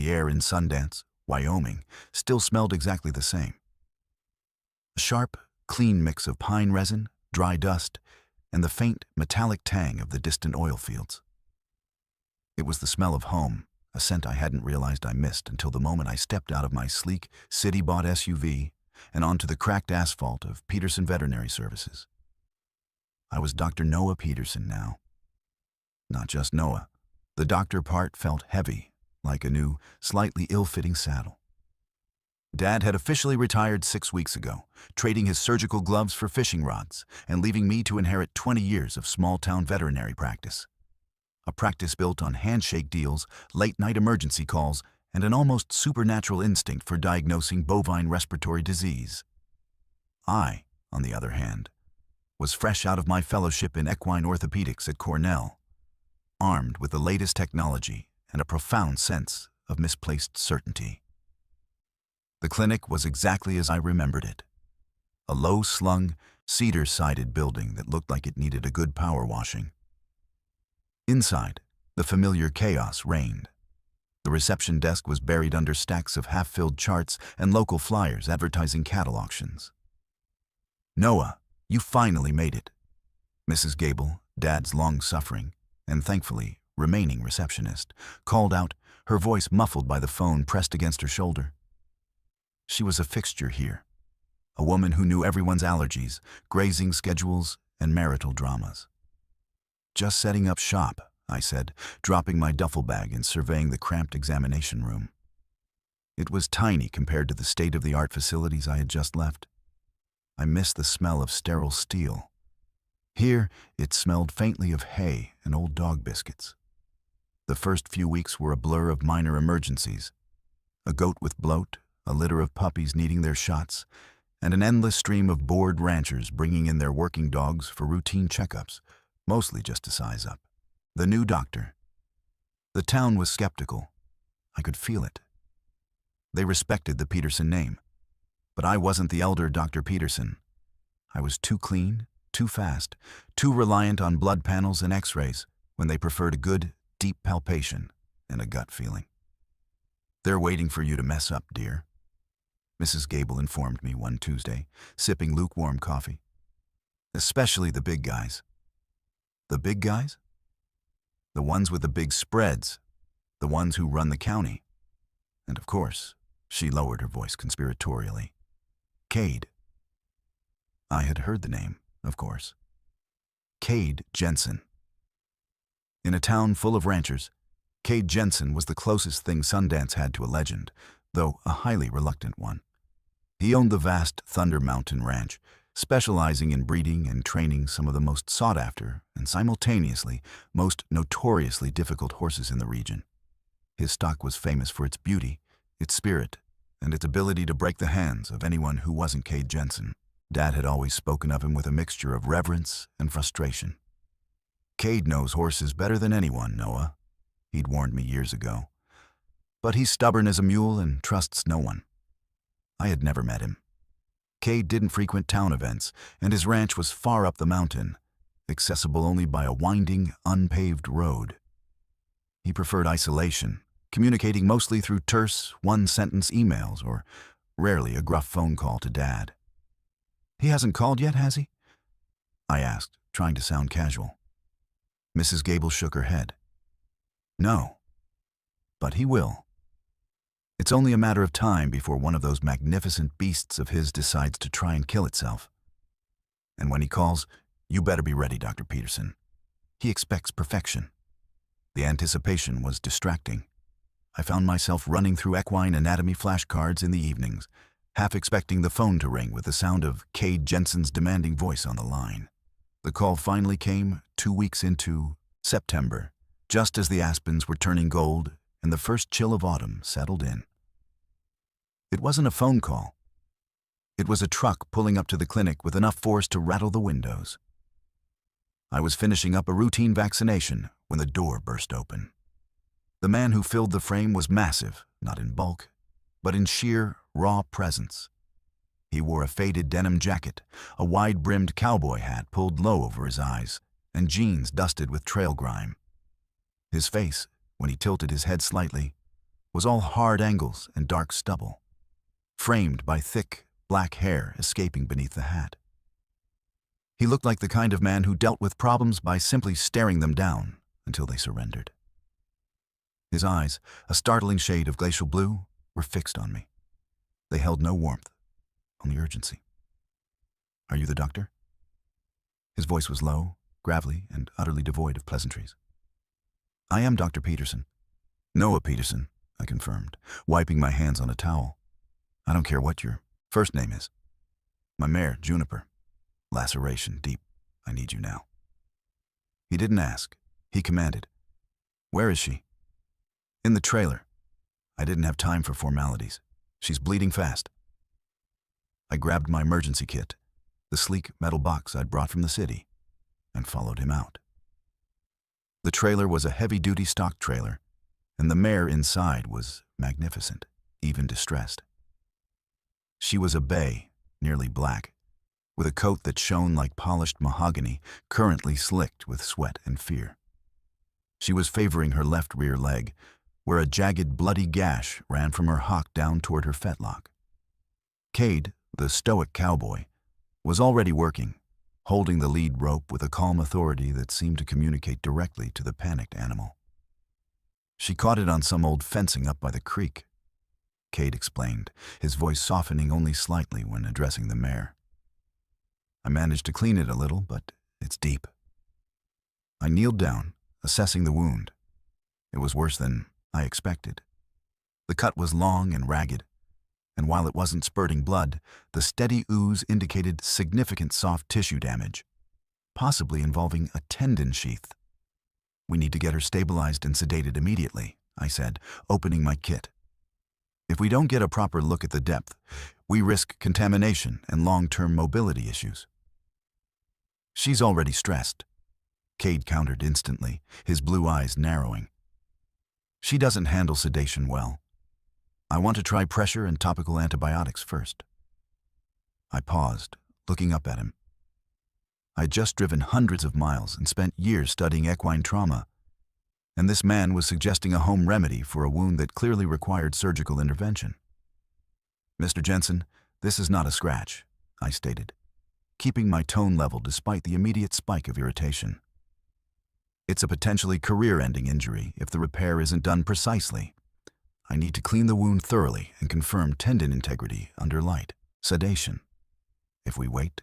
the air in Sundance, Wyoming, still smelled exactly the same. A sharp, clean mix of pine resin, dry dust, and the faint, metallic tang of the distant oil fields. It was the smell of home, a scent I hadn't realized I missed until the moment I stepped out of my sleek, city-bought SUV and onto the cracked asphalt of Peterson Veterinary Services. I was Dr. Noah Peterson now. Not just Noah. The doctor part felt heavy, like a new, slightly ill-fitting saddle. Dad had officially retired 6 weeks ago, trading his surgical gloves for fishing rods and leaving me to inherit 20 years of small-town veterinary practice. A practice built on handshake deals, late-night emergency calls, and an almost supernatural instinct for diagnosing bovine respiratory disease. I, on the other hand, was fresh out of my fellowship in equine orthopedics at Cornell, armed with the latest technology and a profound sense of misplaced certainty. The clinic was exactly as I remembered it. A low-slung, cedar-sided building that looked like it needed a good power washing. Inside, the familiar chaos reigned. The reception desk was buried under stacks of half-filled charts and local flyers advertising cattle auctions. "Noah, you finally made it." Mrs. Gable, Dad's long-suffering, and thankfully remaining receptionist, called out, her voice muffled by the phone pressed against her shoulder. She was a fixture here, a woman who knew everyone's allergies, grazing schedules, and marital dramas. "Just setting up shop," I said, dropping my duffel bag and surveying the cramped examination room. It was tiny compared to the state-of-the-art facilities I had just left. I missed the smell of sterile steel. Here, it smelled faintly of hay and old dog biscuits. The first few weeks were a blur of minor emergencies. A goat with bloat, a litter of puppies needing their shots, and an endless stream of bored ranchers bringing in their working dogs for routine checkups, mostly just to size up. The new doctor. The town was skeptical. I could feel it. They respected the Peterson name. But I wasn't the elder Dr. Peterson. I was too clean, too fast, too reliant on blood panels and x-rays when they preferred a good, deep palpation and a gut feeling. "They're waiting for you to mess up, dear," Mrs. Gable informed me one Tuesday, sipping lukewarm coffee. "Especially the big guys." "The big guys?" "The ones with the big spreads, the ones who run the county. And of course," she lowered her voice conspiratorially, "Cade." I had heard the name, of course. Cade Jensen. In a town full of ranchers, Cade Jensen was the closest thing Sundance had to a legend, though a highly reluctant one. He owned the vast Thunder Mountain Ranch, specializing in breeding and training some of the most sought-after and simultaneously most notoriously difficult horses in the region. His stock was famous for its beauty, its spirit, and its ability to break the hands of anyone who wasn't Cade Jensen. Dad had always spoken of him with a mixture of reverence and frustration. "Cade knows horses better than anyone, Noah," he'd warned me years ago. "But he's stubborn as a mule and trusts no one." I had never met him. Cade didn't frequent town events, and his ranch was far up the mountain, accessible only by a winding, unpaved road. He preferred isolation, communicating mostly through terse, one-sentence emails or rarely a gruff phone call to Dad. "He hasn't called yet, has he?" I asked, trying to sound casual. Mrs. Gable shook her head. "No, but he will. It's only a matter of time before one of those magnificent beasts of his decides to try and kill itself. And when he calls, you better be ready, Dr. Peterson. He expects perfection." The anticipation was distracting. I found myself running through equine anatomy flashcards in the evenings, half expecting the phone to ring with the sound of Cade Jensen's demanding voice on the line. The call finally came 2 weeks into September, just as the aspens were turning gold and the first chill of autumn settled in. It wasn't a phone call. It was a truck pulling up to the clinic with enough force to rattle the windows. I was finishing up a routine vaccination when the door burst open. The man who filled the frame was massive, not in bulk, but in sheer, raw presence. He wore a faded denim jacket, a wide-brimmed cowboy hat pulled low over his eyes, and jeans dusted with trail grime. His face, when he tilted his head slightly, was all hard angles and dark stubble, framed by thick, black hair escaping beneath the hat. He looked like the kind of man who dealt with problems by simply staring them down until they surrendered. His eyes, a startling shade of glacial blue, were fixed on me. They held no warmth, only urgency. "Are you the doctor?" His voice was low, gravelly, and utterly devoid of pleasantries. "I am Dr. Peterson." "Noah Peterson," I confirmed, wiping my hands on a towel. "I don't care what your first name is." "My mare, Juniper. Laceration deep. I need you now." He didn't ask. He commanded. "Where is she?" "In the trailer." I didn't have time for formalities. "She's bleeding fast." I grabbed my emergency kit, the sleek metal box I'd brought from the city, and followed him out. The trailer was a heavy-duty stock trailer, and the mare inside was magnificent, even distressed. She was a bay, nearly black, with a coat that shone like polished mahogany, currently slicked with sweat and fear. She was favoring her left rear leg, where a jagged, bloody gash ran from her hock down toward her fetlock. Cade, the stoic cowboy, was already working, holding the lead rope with a calm authority that seemed to communicate directly to the panicked animal. "She caught it on some old fencing up by the creek," Cade explained, his voice softening only slightly when addressing the mare. "I managed to clean it a little, but it's deep." I kneeled down, assessing the wound. It was worse than I expected. The cut was long and ragged, and while it wasn't spurting blood, the steady ooze indicated significant soft tissue damage, possibly involving a tendon sheath. "We need to get her stabilized and sedated immediately," I said, opening my kit. "If we don't get a proper look at the depth, we risk contamination and long-term mobility issues." "She's already stressed," Cade countered instantly, his blue eyes narrowing. "She doesn't handle sedation well. I want to try pressure and topical antibiotics first." I paused, looking up at him. I'd just driven hundreds of miles and spent years studying equine trauma, and this man was suggesting a home remedy for a wound that clearly required surgical intervention. "Mr. Jensen, this is not a scratch," I stated, keeping my tone level despite the immediate spike of irritation. "It's a potentially career-ending injury if the repair isn't done precisely. I need to clean the wound thoroughly and confirm tendon integrity under light sedation. If we wait,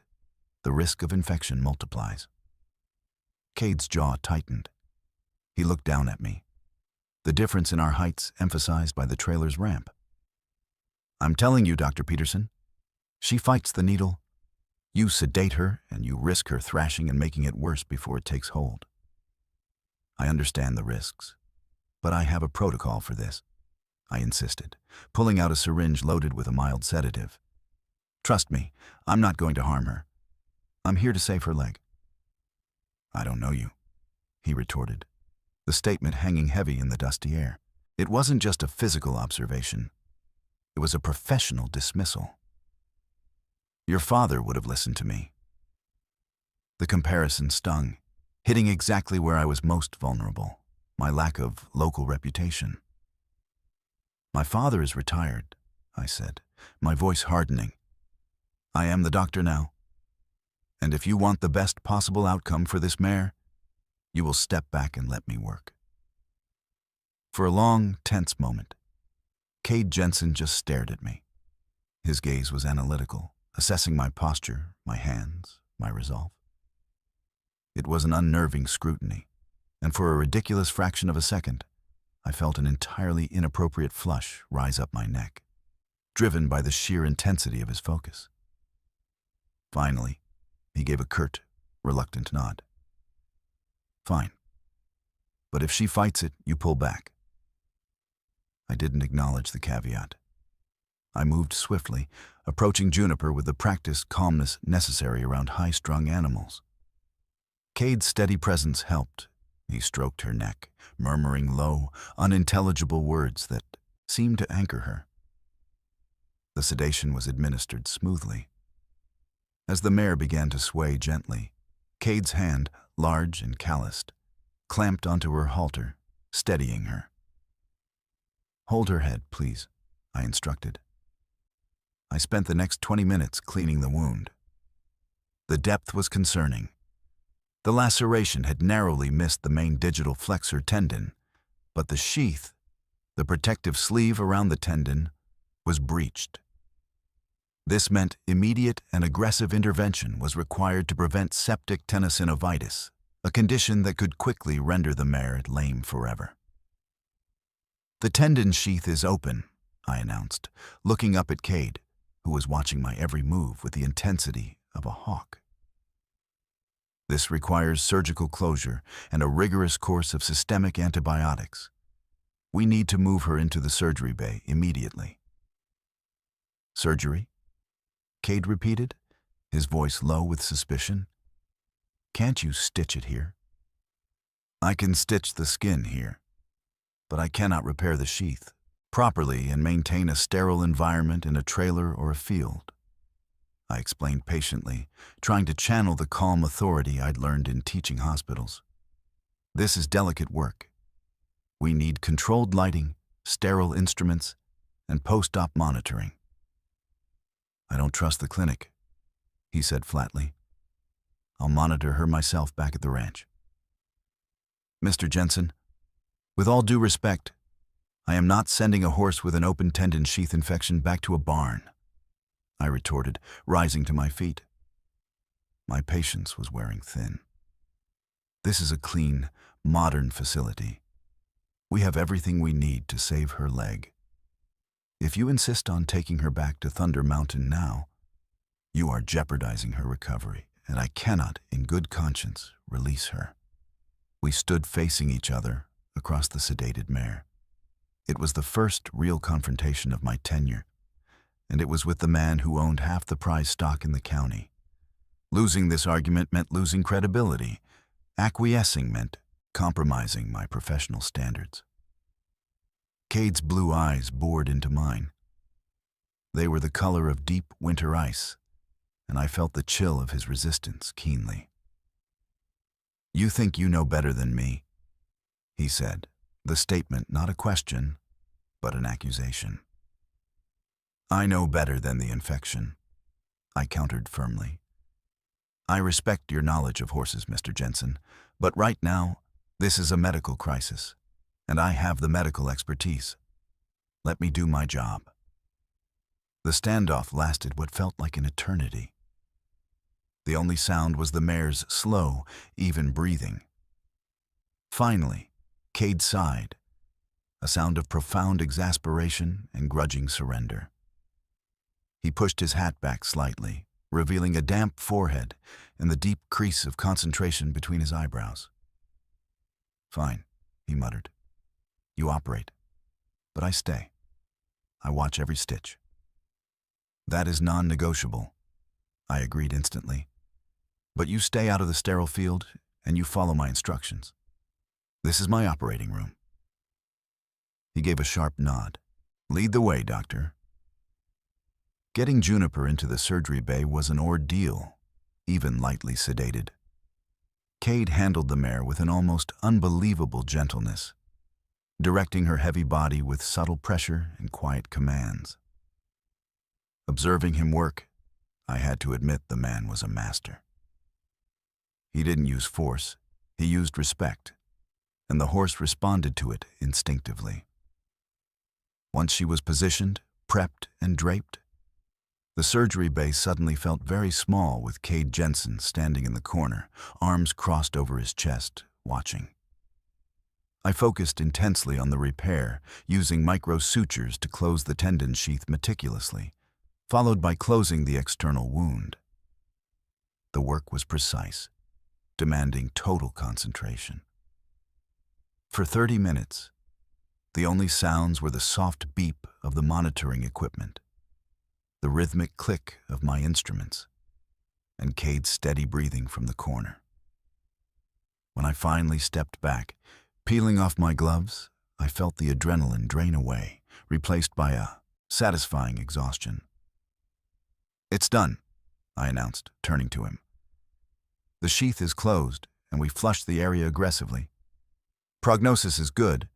the risk of infection multiplies." Cade's jaw tightened. He looked down at me, the difference in our heights emphasized by the trailer's ramp. "I'm telling you, Dr. Peterson, she fights the needle. You sedate her, and you risk her thrashing and making it worse before it takes hold." "I understand the risks, but I have a protocol for this," I insisted, pulling out a syringe loaded with a mild sedative. "Trust me, I'm not going to harm her. I'm here to save her leg." "I don't know you," he retorted, the statement hanging heavy in the dusty air. It wasn't just a physical observation. It was a professional dismissal. "Your father would have listened to me." The comparison stung, hitting exactly where I was most vulnerable, my lack of local reputation. "My father is retired," I said, my voice hardening. "I am the doctor now. And if you want the best possible outcome for this mare, you will step back and let me work." For a long, tense moment, Cade Jensen just stared at me. His gaze was analytical, assessing my posture, my hands, my resolve. It was an unnerving scrutiny, and for a ridiculous fraction of a second, I felt an entirely inappropriate flush rise up my neck, driven by the sheer intensity of his focus. Finally, he gave a curt, reluctant nod. "Fine. But if she fights it, you pull back." I didn't acknowledge the caveat. I moved swiftly, approaching Juniper with the practiced calmness necessary around high-strung animals. Cade's steady presence helped. He stroked her neck, murmuring low, unintelligible words that seemed to anchor her. The sedation was administered smoothly. As the mare began to sway gently, Cade's hand, large and calloused, clamped onto her halter, steadying her. Hold her head, please, I instructed. I spent the next 20 minutes cleaning the wound. The depth was concerning. The laceration had narrowly missed the main digital flexor tendon, but the sheath, the protective sleeve around the tendon, was breached. This meant immediate and aggressive intervention was required to prevent septic tenosynovitis, a condition that could quickly render the mare lame forever. The tendon sheath is open, I announced, looking up at Cade, who was watching my every move with the intensity of a hawk. This requires surgical closure and a rigorous course of systemic antibiotics. We need to move her into the surgery bay immediately. Surgery? Cade repeated, his voice low with suspicion. Can't you stitch it here? I can stitch the skin here, but I cannot repair the sheath properly and maintain a sterile environment in a trailer or a field, I explained patiently, trying to channel the calm authority I'd learned in teaching hospitals. This is delicate work. We need controlled lighting, sterile instruments, and post-op monitoring. I don't trust the clinic, he said flatly. I'll monitor her myself back at the ranch. Mr. Jensen, with all due respect, I am not sending a horse with an open tendon sheath infection back to a barn, I retorted, rising to my feet. My patience was wearing thin. This is a clean, modern facility. We have everything we need to save her leg. If you insist on taking her back to Thunder Mountain now, you are jeopardizing her recovery, and I cannot, in good conscience, release her. We stood facing each other across the sedated mare. It was the first real confrontation of my tenure, and it was with the man who owned half the prize stock in the county. Losing this argument meant losing credibility. Acquiescing meant compromising my professional standards. Cade's blue eyes bored into mine. They were the color of deep winter ice, and I felt the chill of his resistance keenly. You think you know better than me, he said, the statement not a question, but an accusation. I know better than the infection, I countered firmly. I respect your knowledge of horses, Mr. Jensen, but right now, this is a medical crisis, and I have the medical expertise. Let me do my job. The standoff lasted what felt like an eternity. The only sound was the mare's slow, even breathing. Finally, Cade sighed, a sound of profound exasperation and grudging surrender. He pushed his hat back slightly, revealing a damp forehead and the deep crease of concentration between his eyebrows. Fine, he muttered. You operate, but I stay. I watch every stitch. That is non-negotiable, I agreed instantly. But you stay out of the sterile field and you follow my instructions. This is my operating room. He gave a sharp nod. Lead the way, Doctor. Getting Juniper into the surgery bay was an ordeal, even lightly sedated. Cade handled the mare with an almost unbelievable gentleness, directing her heavy body with subtle pressure and quiet commands. Observing him work, I had to admit the man was a master. He didn't use force, he used respect, and the horse responded to it instinctively. Once she was positioned, prepped, and draped, the surgery bay suddenly felt very small with Cade Jensen standing in the corner, arms crossed over his chest, watching. I focused intensely on the repair, using micro-sutures to close the tendon sheath meticulously, followed by closing the external wound. The work was precise, demanding total concentration. For 30 minutes, the only sounds were the soft beep of the monitoring equipment, the rhythmic click of my instruments, and Cade's steady breathing from the corner. When I finally stepped back, peeling off my gloves, I felt the adrenaline drain away, replaced by a satisfying exhaustion. It's done, I announced, turning to him. The sheath is closed, and we flushed the area aggressively. Prognosis is good,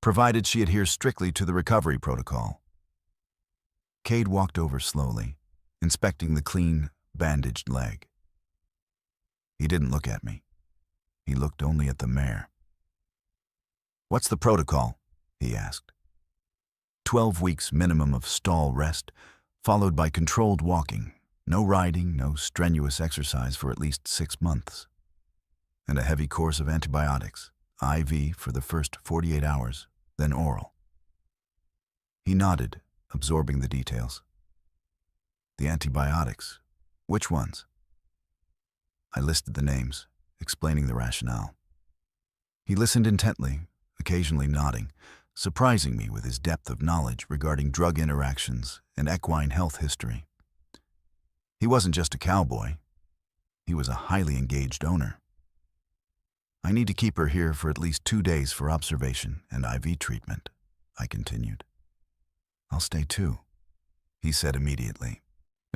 provided she adheres strictly to the recovery protocol. Cade walked over slowly, inspecting the clean, bandaged leg. He didn't look at me. He looked only at the mare. "What's the protocol?" he asked. 12 weeks minimum of stall rest, followed by controlled walking, no riding, no strenuous exercise for at least 6 months, and a heavy course of antibiotics, IV for the first 48 hours, then oral. He nodded, absorbing the details. "The antibiotics, which ones?" I listed the names, explaining the rationale. He listened intently, occasionally nodding, surprising me with his depth of knowledge regarding drug interactions and equine health history. He wasn't just a cowboy. He was a highly engaged owner. "I need to keep her here for at least 2 days for observation and IV treatment," I continued. "I'll stay too," he said immediately.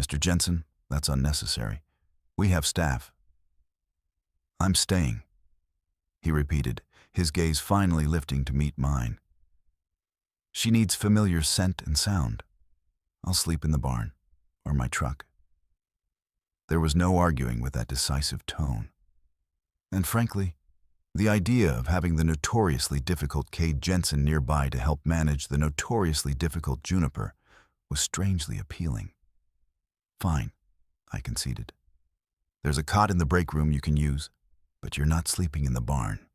"Mr. Jensen, that's unnecessary. We have staff." "I'm staying," he repeated, his gaze finally lifting to meet mine. "She needs familiar scent and sound. I'll sleep in the barn, or my truck." There was no arguing with that decisive tone. And frankly, the idea of having the notoriously difficult Cade Jensen nearby to help manage the notoriously difficult Juniper was strangely appealing. "Fine," I conceded. "There's a cot in the break room you can use, but you're not sleeping in the barn,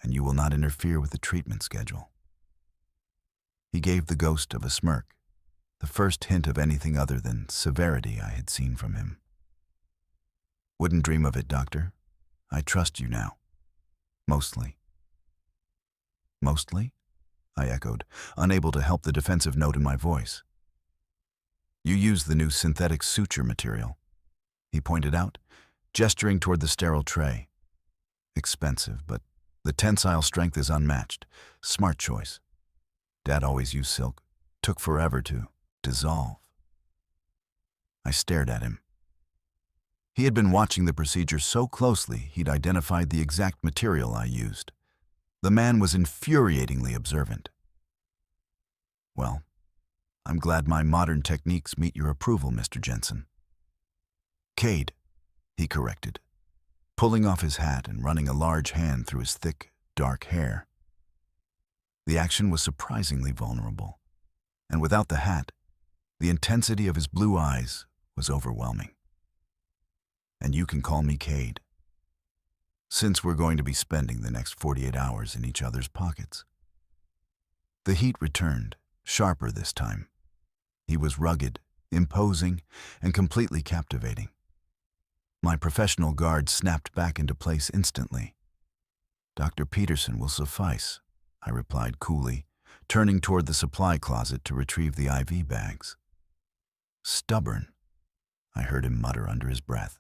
and you will not interfere with the treatment schedule." He gave the ghost of a smirk, the first hint of anything other than severity I had seen from him. "Wouldn't dream of it, Doctor. I trust you now. Mostly." "Mostly?" I echoed, unable to help the defensive note in my voice. "You use the new synthetic suture material," he pointed out, gesturing toward the sterile tray. "Expensive, but the tensile strength is unmatched. Smart choice. Dad always used silk. Took forever to dissolve." I stared at him. He had been watching the procedure so closely he'd identified the exact material I used. The man was infuriatingly observant. "Well, I'm glad my modern techniques meet your approval, Mr. Jensen." "Cade," he corrected, pulling off his hat and running a large hand through his thick, dark hair. The action was surprisingly vulnerable, and without the hat, the intensity of his blue eyes was overwhelming. "And you can call me Cade, since we're going to be spending the next 48 hours in each other's pockets." The heat returned, sharper this time. He was rugged, imposing, and completely captivating. My professional guard snapped back into place instantly. "Dr. Peterson will suffice," I replied coolly, turning toward the supply closet to retrieve the IV bags. "Stubborn," I heard him mutter under his breath,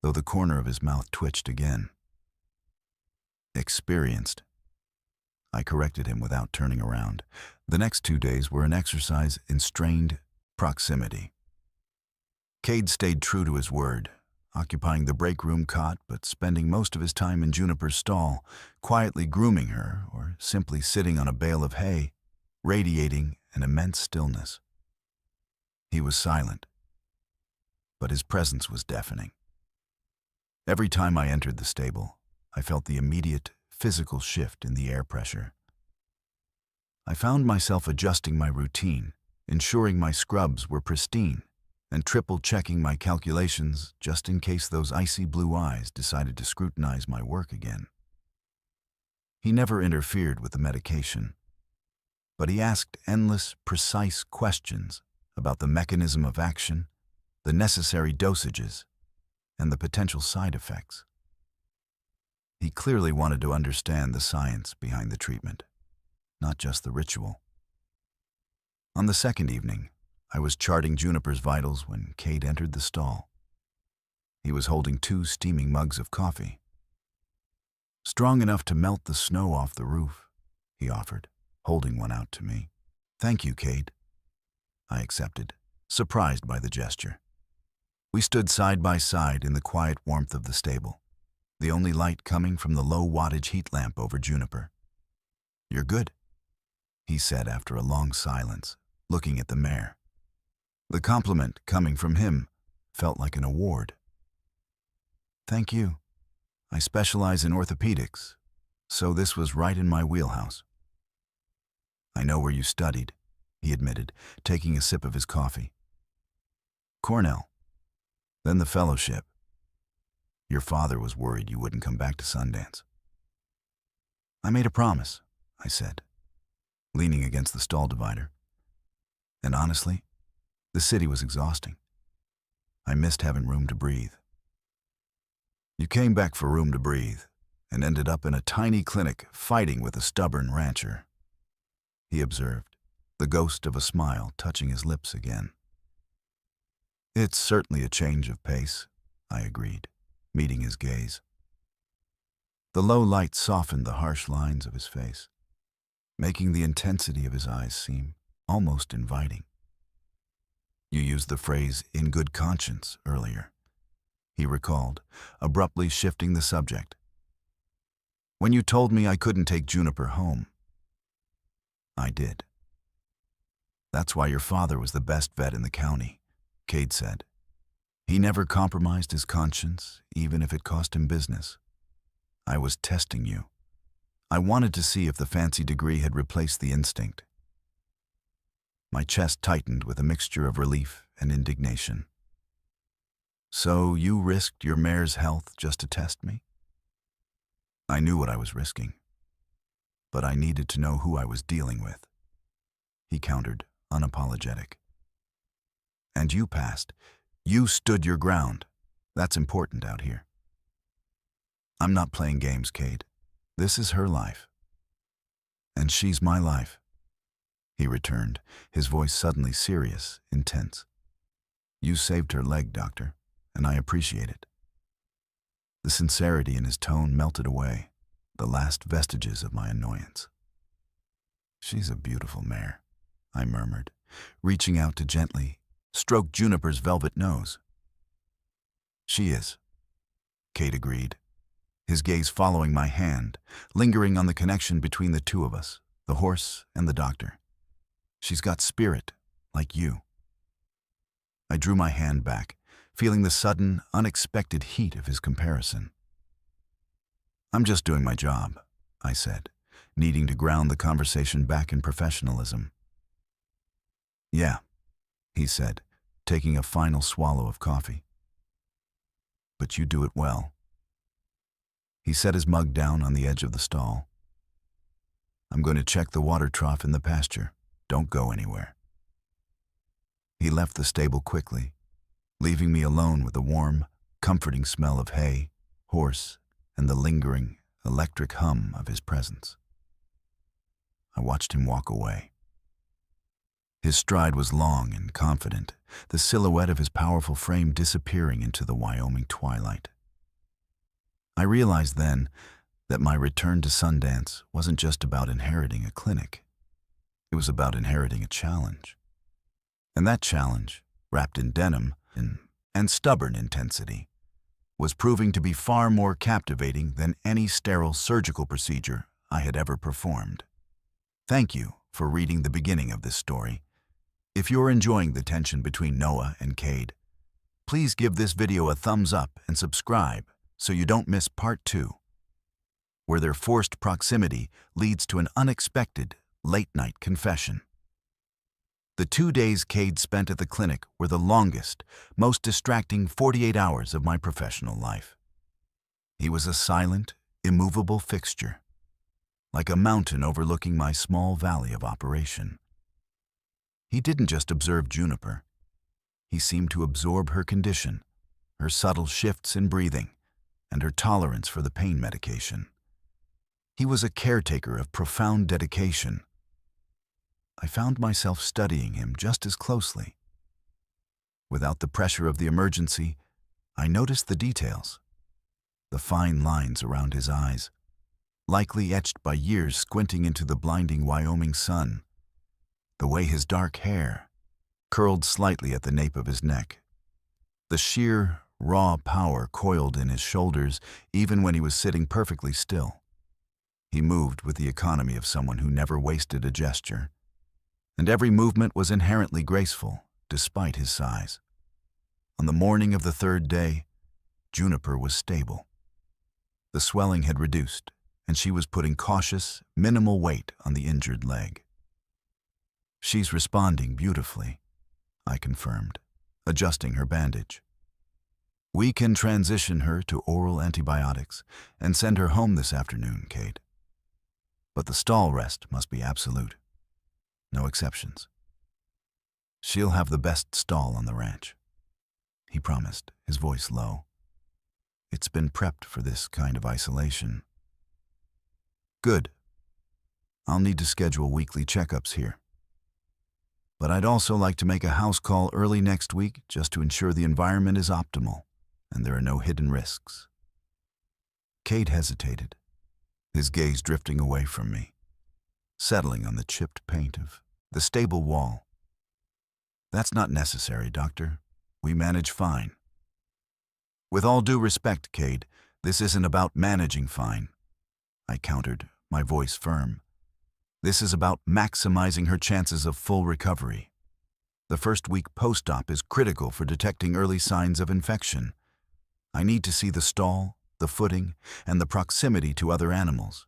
though the corner of his mouth twitched again. "Experienced," I corrected him without turning around. The next 2 days were an exercise in strained proximity. Cade stayed true to his word, occupying the break room cot but spending most of his time in Juniper's stall, quietly grooming her or simply sitting on a bale of hay, radiating an immense stillness. He was silent, but his presence was deafening. Every time I entered the stable, I felt the immediate physical shift in the air pressure. I found myself adjusting my routine, ensuring my scrubs were pristine, and triple-checking my calculations just in case those icy blue eyes decided to scrutinize my work again. He never interfered with the medication, but he asked endless, precise questions about the mechanism of action, the necessary dosages, and the potential side effects. He clearly wanted to understand the science behind the treatment, not just the ritual. On the second evening, I was charting Juniper's vitals when Cade entered the stall. He was holding 2 steaming mugs of coffee. "Strong enough to melt the snow off the roof," he offered, holding one out to me. "Thank you, Cade." I accepted, surprised by the gesture. We stood side by side in the quiet warmth of the stable, the only light coming from the low-wattage heat lamp over Juniper. "You're good," he said after a long silence, looking at the mare. The compliment coming from him felt like an award. Thank you. I specialize in orthopedics, so this was right in my wheelhouse. I know where you studied, he admitted, taking a sip of his coffee. Cornell, then the fellowship. Your father was worried you wouldn't come back to Sundance. I made a promise, I said, leaning against the stall divider. And honestly, the city was exhausting. I missed having room to breathe. You came back for room to breathe and ended up in a tiny clinic fighting with a stubborn rancher, he observed, the ghost of a smile touching his lips again. It's certainly a change of pace, I agreed, meeting his gaze. The low light softened the harsh lines of his face, making the intensity of his eyes seem almost inviting. You used the phrase "in good conscience" earlier, he recalled, abruptly shifting the subject. When you told me I couldn't take Juniper home, I did. That's why your father was the best vet in the county, Cade said. He never compromised his conscience, even if it cost him business. I was testing you. I wanted to see if the fancy degree had replaced the instinct. My chest tightened with a mixture of relief and indignation. So you risked your mare's health just to test me? I knew what I was risking, but I needed to know who I was dealing with. He countered, unapologetic. And you passed. You stood your ground. That's important out here. I'm not playing games, Cade. This is her life. And she's my life, he returned, his voice suddenly serious, intense. You saved her leg, doctor, and I appreciate it. The sincerity in his tone melted away, the last vestiges of my annoyance. She's a beautiful mare, I murmured, reaching out to gently stroke Juniper's velvet nose. She is, Cade agreed, his gaze following my hand, lingering on the connection between the two of us, the horse and the doctor. She's got spirit, like you. I drew my hand back, feeling the sudden, unexpected heat of his comparison. I'm just doing my job, I said, needing to ground the conversation back in professionalism. Yeah, he said, taking a final swallow of coffee. But you do it well. He set his mug down on the edge of the stall. I'm going to check the water trough in the pasture. Don't go anywhere. He left the stable quickly, leaving me alone with the warm, comforting smell of hay, horse, and the lingering, electric hum of his presence. I watched him walk away. His stride was long and confident, the silhouette of his powerful frame disappearing into the Wyoming twilight. I realized then that my return to Sundance wasn't just about inheriting a clinic. It was about inheriting a challenge. And that challenge, wrapped in denim and stubborn intensity, was proving to be far more captivating than any sterile surgical procedure I had ever performed. Thank you for reading the beginning of this story. If you're enjoying the tension between Noah and Cade, please give this video a thumbs up and subscribe so you don't miss part 2, where their forced proximity leads to an unexpected late-night confession. The 2 days Cade spent at the clinic were the longest, most distracting 48 hours of my professional life. He was a silent, immovable fixture, like a mountain overlooking my small valley of operation. He didn't just observe Juniper. He seemed to absorb her condition, her subtle shifts in breathing, and her tolerance for the pain medication. He was a caretaker of profound dedication. I found myself studying him just as closely. Without the pressure of the emergency, I noticed the details. The fine lines around his eyes, likely etched by years squinting into the blinding Wyoming sun. The way his dark hair curled slightly at the nape of his neck. The sheer, raw power coiled in his shoulders even when he was sitting perfectly still. He moved with the economy of someone who never wasted a gesture, and every movement was inherently graceful, despite his size. On the morning of the third day, Juniper was stable. The swelling had reduced, and she was putting cautious, minimal weight on the injured leg. "She's responding beautifully," I confirmed, adjusting her bandage. "We can transition her to oral antibiotics and send her home this afternoon, Cade. But the stall rest must be absolute. No exceptions. She'll have the best stall on the ranch," he promised, his voice low. "It's been prepped for this kind of isolation." "Good. I'll need to schedule weekly checkups here. But I'd also like to make a house call early next week just to ensure the environment is optimal and there are no hidden risks." Cade hesitated, his gaze drifting away from me, settling on the chipped paint of the stable wall. "That's not necessary, Doctor. We manage fine." "With all due respect, Cade, this isn't about managing fine," I countered, my voice firm. "This is about maximizing her chances of full recovery. The first week post-op is critical for detecting early signs of infection. I need to see the stall, the footing, and the proximity to other animals.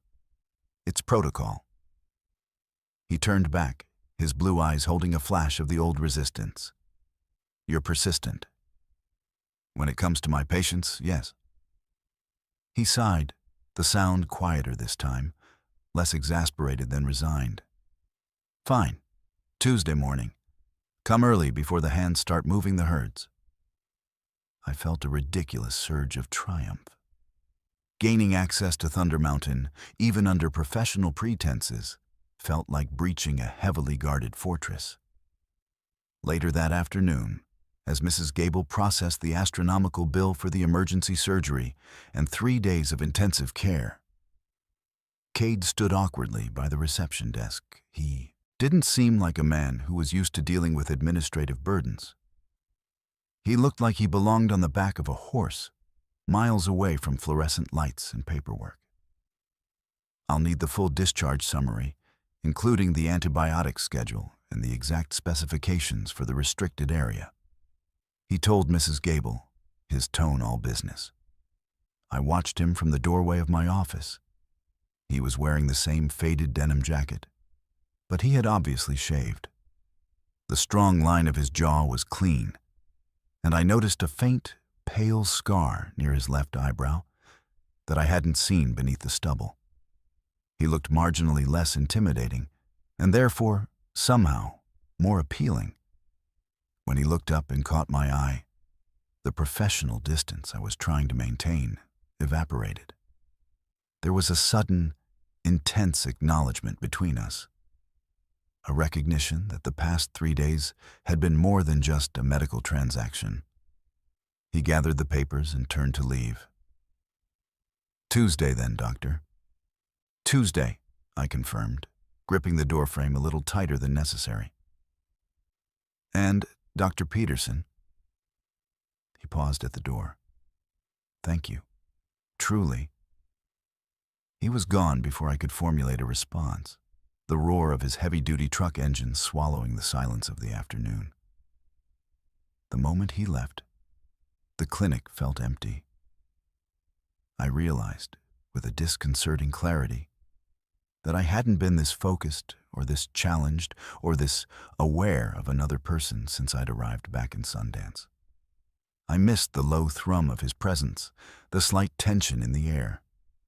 It's protocol." He turned back, his blue eyes holding a flash of the old resistance. "You're persistent." "When it comes to my patients, yes." He sighed, the sound quieter this time, less exasperated than resigned. "Fine. Tuesday morning. Come early before the hands start moving the herds." I felt a ridiculous surge of triumph. Gaining access to Thunder Mountain, even under professional pretenses, felt like breaching a heavily guarded fortress. Later that afternoon, as Mrs. Gable processed the astronomical bill for the emergency surgery and 3 days of intensive care, Cade stood awkwardly by the reception desk. He didn't seem like a man who was used to dealing with administrative burdens. He looked like he belonged on the back of a horse, miles away from fluorescent lights and paperwork. "I'll need the full discharge summary, including the antibiotic schedule and the exact specifications for the restricted area," he told Mrs. Gable, his tone all business. I watched him from the doorway of my office. He was wearing the same faded denim jacket, but he had obviously shaved. The strong line of his jaw was clean, and I noticed a faint, pale scar near his left eyebrow that I hadn't seen beneath the stubble. He looked marginally less intimidating, and therefore, somehow, more appealing. When he looked up and caught my eye, the professional distance I was trying to maintain evaporated. There was a sudden, intense acknowledgement between us, a recognition that the past 3 days had been more than just a medical transaction. He gathered the papers and turned to leave. "Tuesday then, Doctor." "Tuesday," I confirmed, gripping the doorframe a little tighter than necessary. "And Dr. Peterson?" He paused at the door. "Thank you. Truly." He was gone before I could formulate a response, the roar of his heavy-duty truck engine swallowing the silence of the afternoon. The moment he left, the clinic felt empty. I realized, with a disconcerting clarity, that I hadn't been this focused or this challenged or this aware of another person since I'd arrived back in Sundance. I missed the low thrum of his presence, the slight tension in the air,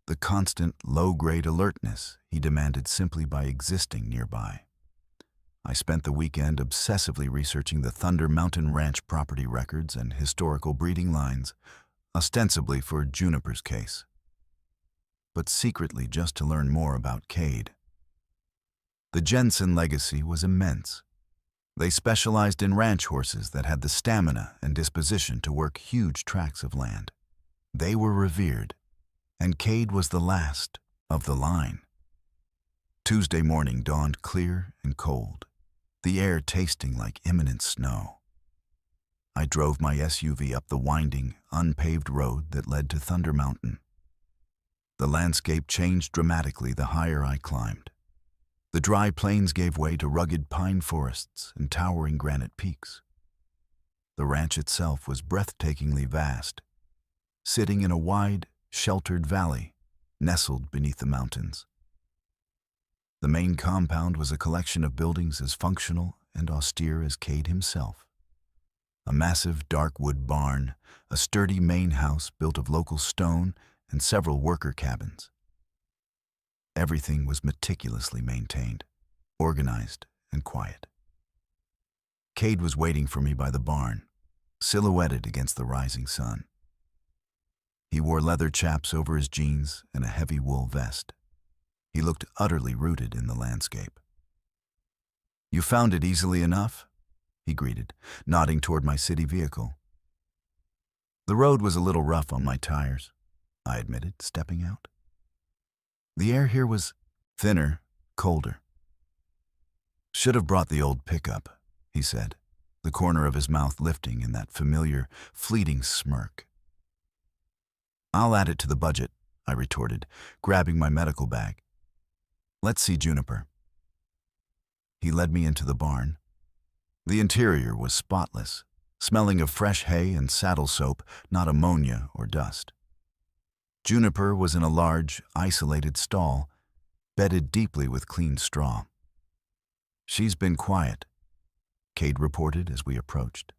the constant low-grade alertness he demanded simply by existing nearby. I spent the weekend obsessively researching the Thunder Mountain Ranch property records and historical breeding lines, ostensibly for Juniper's case, but secretly just to learn more about Cade. The Jensen legacy was immense. They specialized in ranch horses that had the stamina and disposition to work huge tracts of land. They were revered, and Cade was the last of the line. Tuesday morning dawned clear and cold, the air tasting like imminent snow. I drove my SUV up the winding, unpaved road that led to Thunder Mountain. The landscape changed dramatically the higher I climbed. The dry plains gave way to rugged pine forests and towering granite peaks. The ranch itself was breathtakingly vast, sitting in a wide, sheltered valley nestled beneath the mountains. The main compound was a collection of buildings as functional and austere as Cade himself. A massive dark wood barn, a sturdy main house built of local stone, and several worker cabins. Everything was meticulously maintained, organized, and quiet. Cade was waiting for me by the barn, silhouetted against the rising sun. He wore leather chaps over his jeans and a heavy wool vest. He looked utterly rooted in the landscape. "You found it easily enough?" he greeted, nodding toward my city vehicle. "The road was a little rough on my tires," I admitted, stepping out. The air here was thinner, colder. "Should have brought the old pickup," he said, the corner of his mouth lifting in that familiar, fleeting smirk. "I'll add it to the budget," I retorted, grabbing my medical bag. "Let's see Juniper." He led me into the barn. The interior was spotless, smelling of fresh hay and saddle soap, not ammonia or dust. Juniper was in a large, isolated stall, bedded deeply with clean straw. "She's been quiet," Cade reported as we approached.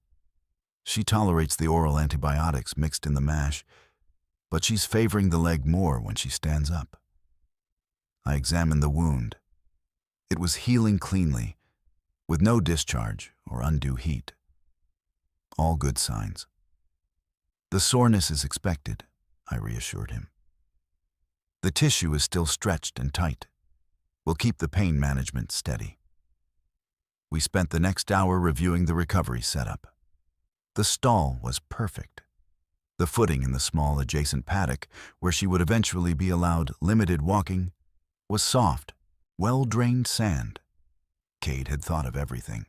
"She tolerates the oral antibiotics mixed in the mash, but she's favoring the leg more when she stands up." I examined the wound. It was healing cleanly, with no discharge or undue heat. All good signs. "The soreness is expected," I reassured him. "The tissue is still stretched and tight. We'll keep the pain management steady." We spent the next hour reviewing the recovery setup. The stall was perfect. The footing in the small adjacent paddock, where she would eventually be allowed limited walking, was soft, well-drained sand. Cade had thought of everything.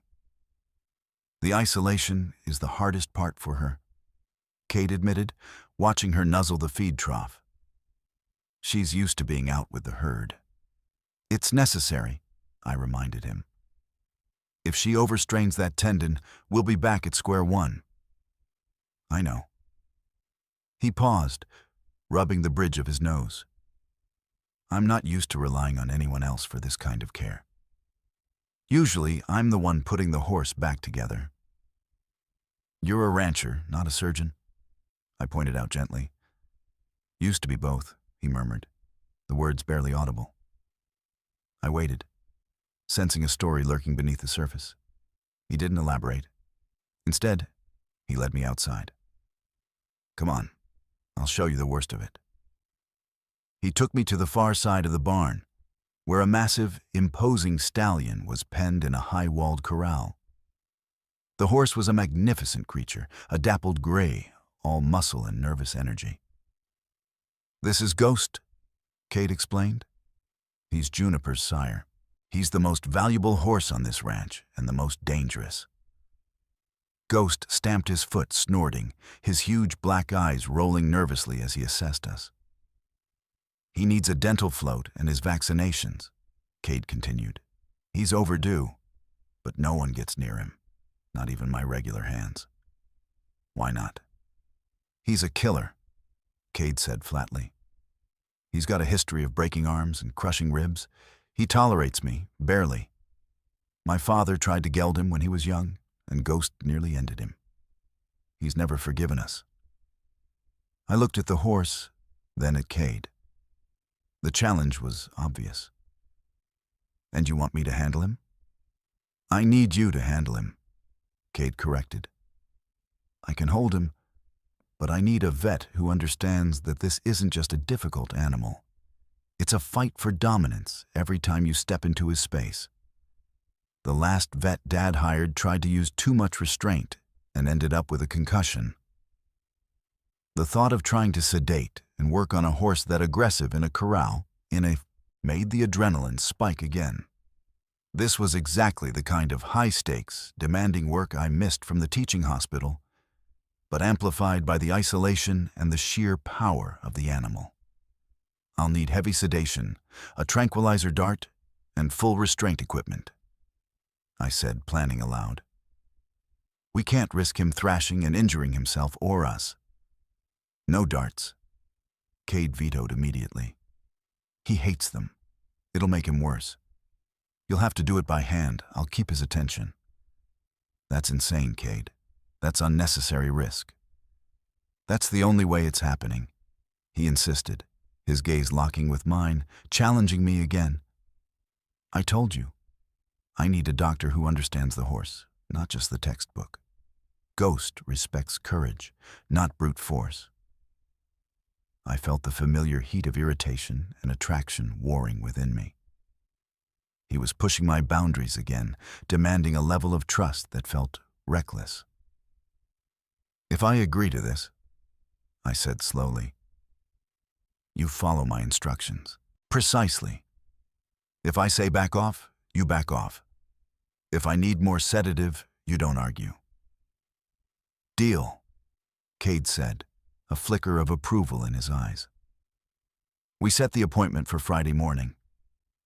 "The isolation is the hardest part for her," Cade admitted, watching her nuzzle the feed trough. "She's used to being out with the herd." "It's necessary," I reminded him. "If she overstrains that tendon, we'll be back at square one." "I know." He paused, rubbing the bridge of his nose. "I'm not used to relying on anyone else for this kind of care. Usually, I'm the one putting the horse back together." "You're a rancher, not a surgeon," I pointed out gently. "Used to be both," he murmured, the words barely audible. I waited, sensing a story lurking beneath the surface. He didn't elaborate. Instead, he led me outside. "Come on, I'll show you the worst of it." He took me to the far side of the barn, where a massive, imposing stallion was penned in a high-walled corral. The horse was a magnificent creature, a dappled gray, all muscle and nervous energy. "This is Ghost," Cade explained. "He's Juniper's sire. He's the most valuable horse on this ranch and the most dangerous." Ghost stamped his foot, snorting, his huge black eyes rolling nervously as he assessed us. "He needs a dental float and his vaccinations," Cade continued. "He's overdue, but no one gets near him, not even my regular hands." "Why not?" "He's a killer," Cade said flatly. "He's got a history of breaking arms and crushing ribs. He tolerates me, barely. My father tried to geld him when he was young, and Ghost nearly ended him. He's never forgiven us." I looked at the horse, then at Cade. The challenge was obvious. "And you want me to handle him?" "I need you to handle him," Cade corrected. "I can hold him, but I need a vet who understands that this isn't just a difficult animal. It's a fight for dominance every time you step into his space. The last vet Dad hired tried to use too much restraint and ended up with a concussion. The thought of trying to sedate and work on a horse that aggressive in a corral, made the adrenaline spike again. This was exactly the kind of high-stakes, demanding work I missed from the teaching hospital, but amplified by the isolation and the sheer power of the animal. I'll need heavy sedation, a tranquilizer dart, and full restraint equipment," I said, planning aloud. "We can't risk him thrashing and injuring himself or us." "No darts," Cade vetoed immediately. "He hates them. It'll make him worse. You'll have to do it by hand. I'll keep his attention." "That's insane, Cade. That's unnecessary risk." "That's the only way it's happening," he insisted, his gaze locking with mine, challenging me again. "I told you. I need a doctor who understands the horse, not just the textbook. Ghost respects courage, not brute force." I felt the familiar heat of irritation and attraction warring within me. He was pushing my boundaries again, demanding a level of trust that felt reckless. "If I agree to this," I said slowly, "you follow my instructions. Precisely. If I say back off, you back off. If I need more sedative, you don't argue." "Deal," Cade said, a flicker of approval in his eyes. We set the appointment for Friday morning.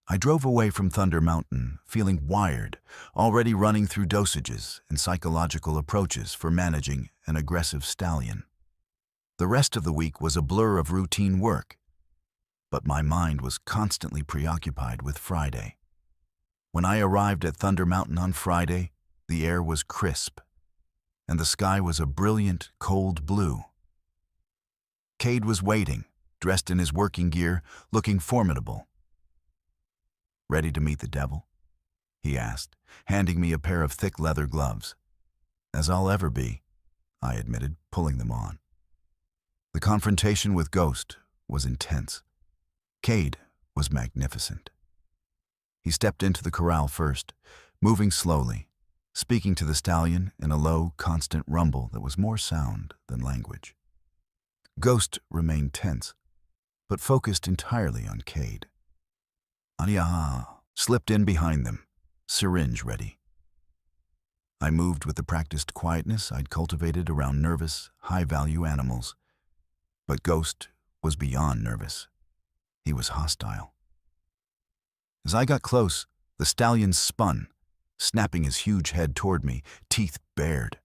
I drove away from Thunder Mountain, feeling wired, already running through dosages and psychological approaches for managing an aggressive stallion. The rest of the week was a blur of routine work, but my mind was constantly preoccupied with Friday. When I arrived at Thunder Mountain on Friday, the air was crisp, and the sky was a brilliant, cold blue. Cade was waiting, dressed in his working gear, looking formidable. "Ready to meet the devil?" he asked, handing me a pair of thick leather gloves. "As I'll ever be," I admitted, pulling them on. The confrontation with Ghost was intense. Cade was magnificent. He stepped into the corral first, moving slowly, speaking to the stallion in a low, constant rumble that was more sound than language. Ghost remained tense, but focused entirely on Cade. Anya slipped in behind them, syringe ready. I moved with the practiced quietness I'd cultivated around nervous, high-value animals. But Ghost was beyond nervous. He was hostile. As I got close, the stallion spun, snapping his huge head toward me, teeth bared.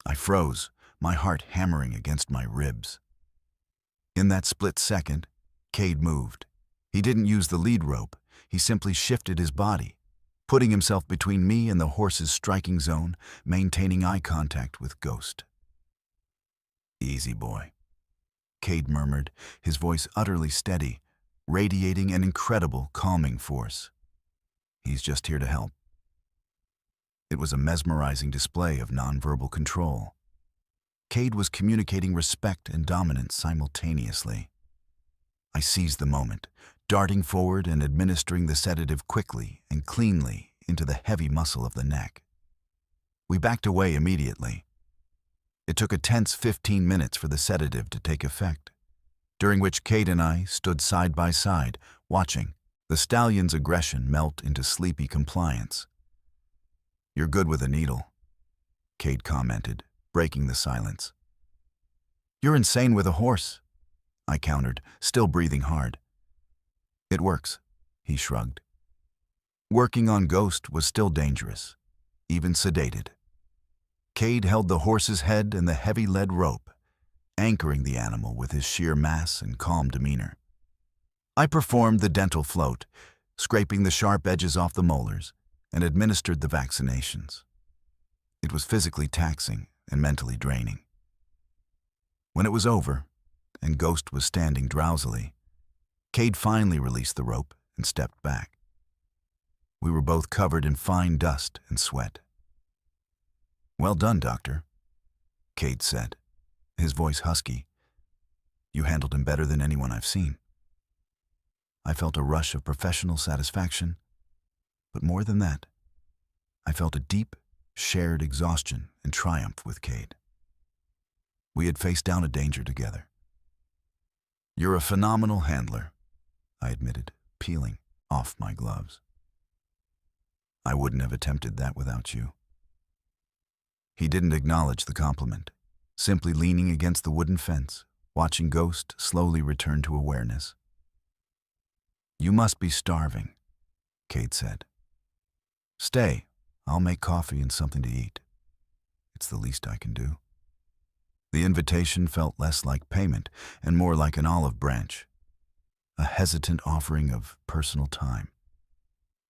I froze, my heart hammering against my ribs. In that split second, Cade moved. He didn't use the lead rope, he simply shifted his body, putting himself between me and the horse's striking zone, maintaining eye contact with Ghost. "Easy, boy," Cade murmured, his voice utterly steady, radiating an incredible calming force. "He's just here to help." It was a mesmerizing display of nonverbal control. Cade was communicating respect and dominance simultaneously. I seized the moment, darting forward and administering the sedative quickly and cleanly into the heavy muscle of the neck. We backed away immediately. It took a tense 15 minutes for the sedative to take effect, during which Cade and I stood side by side, watching the stallion's aggression melt into sleepy compliance. "You're good with a needle," Cade commented, breaking the silence. "You're insane with a horse," I countered, still breathing hard. "It works," he shrugged. Working on Ghost was still dangerous, even sedated. Cade held the horse's head and the heavy lead rope, anchoring the animal with his sheer mass and calm demeanor. I performed the dental float, scraping the sharp edges off the molars, and administered the vaccinations. It was physically taxing and mentally draining. When it was over, and Ghost was standing drowsily, Cade finally released the rope and stepped back. We were both covered in fine dust and sweat. "Well done, Doctor," Cade said, his voice husky. "You handled him better than anyone I've seen." I felt a rush of professional satisfaction, but more than that, I felt a deep, shared exhaustion and triumph with Cade. We had faced down a danger together. "You're a phenomenal handler," I admitted, peeling off my gloves. "I wouldn't have attempted that without you." He didn't acknowledge the compliment, simply leaning against the wooden fence, watching Ghost slowly return to awareness. You must be starving, Cade said. Stay. I'll make coffee and something to eat. It's the least I can do. The invitation felt less like payment and more like an olive branch, a hesitant offering of personal time.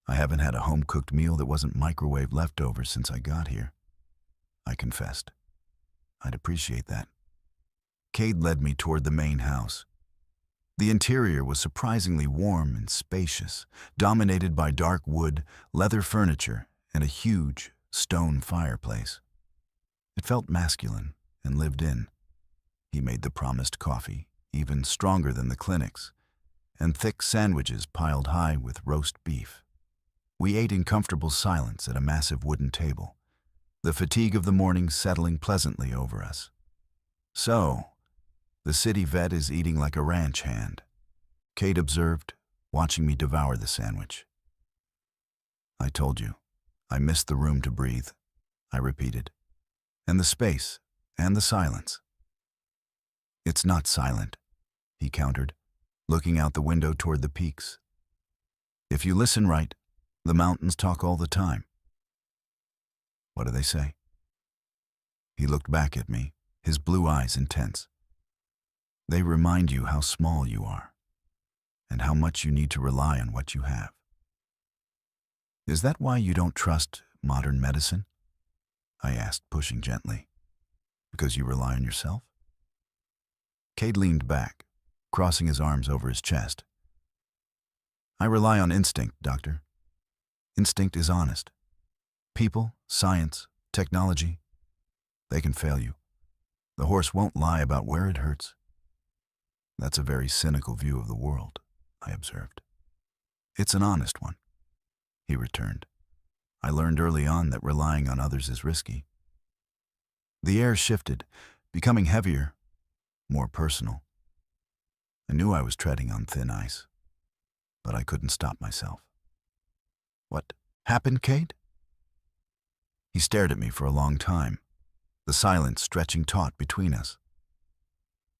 I haven't had a home-cooked meal that wasn't microwave leftovers since I got here, I confessed. I'd appreciate that. Cade led me toward the main house. The interior was surprisingly warm and spacious, dominated by dark wood, leather furniture, and a huge stone fireplace. It felt masculine and lived in. He made the promised coffee, even stronger than the clinic's, and thick sandwiches piled high with roast beef. We ate in comfortable silence at a massive wooden table, the fatigue of the morning settling pleasantly over us. So, the city vet is eating like a ranch hand, Cade observed, watching me devour the sandwich. I told you, I missed the room to breathe, I repeated, and the space, and the silence. It's not silent, he countered, looking out the window toward the peaks. If you listen right, the mountains talk all the time. What do they say? He looked back at me, his blue eyes intense. They remind you how small you are, and how much you need to rely on what you have. Is that why you don't trust modern medicine? I asked, pushing gently. Because you rely on yourself? Cade leaned back, crossing his arms over his chest. I rely on instinct, Doctor. Instinct is honest. People, science, technology, they can fail you. The horse won't lie about where it hurts. That's a very cynical view of the world, I observed. It's an honest one, he returned. I learned early on that relying on others is risky. The air shifted, becoming heavier, more personal. I knew I was treading on thin ice, but I couldn't stop myself. What happened, Cade? He stared at me for a long time, the silence stretching taut between us.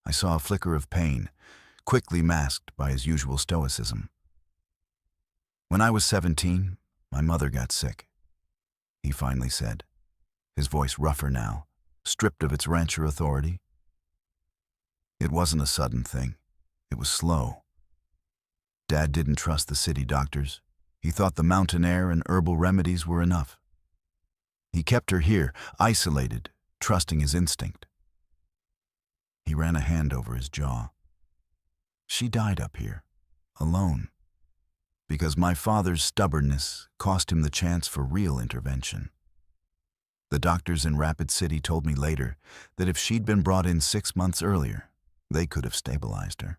I saw a flicker of pain, quickly masked by his usual stoicism. When I was 17, my mother got sick, he finally said, his voice rougher now, stripped of its rancher authority. It wasn't a sudden thing. It was slow. Dad didn't trust the city doctors. He thought the mountain air and herbal remedies were enough. He kept her here, isolated, trusting his instinct. He ran a hand over his jaw. She died up here, alone, because my father's stubbornness cost him the chance for real intervention. The doctors in Rapid City told me later that if she'd been brought in 6 months earlier, they could have stabilized her.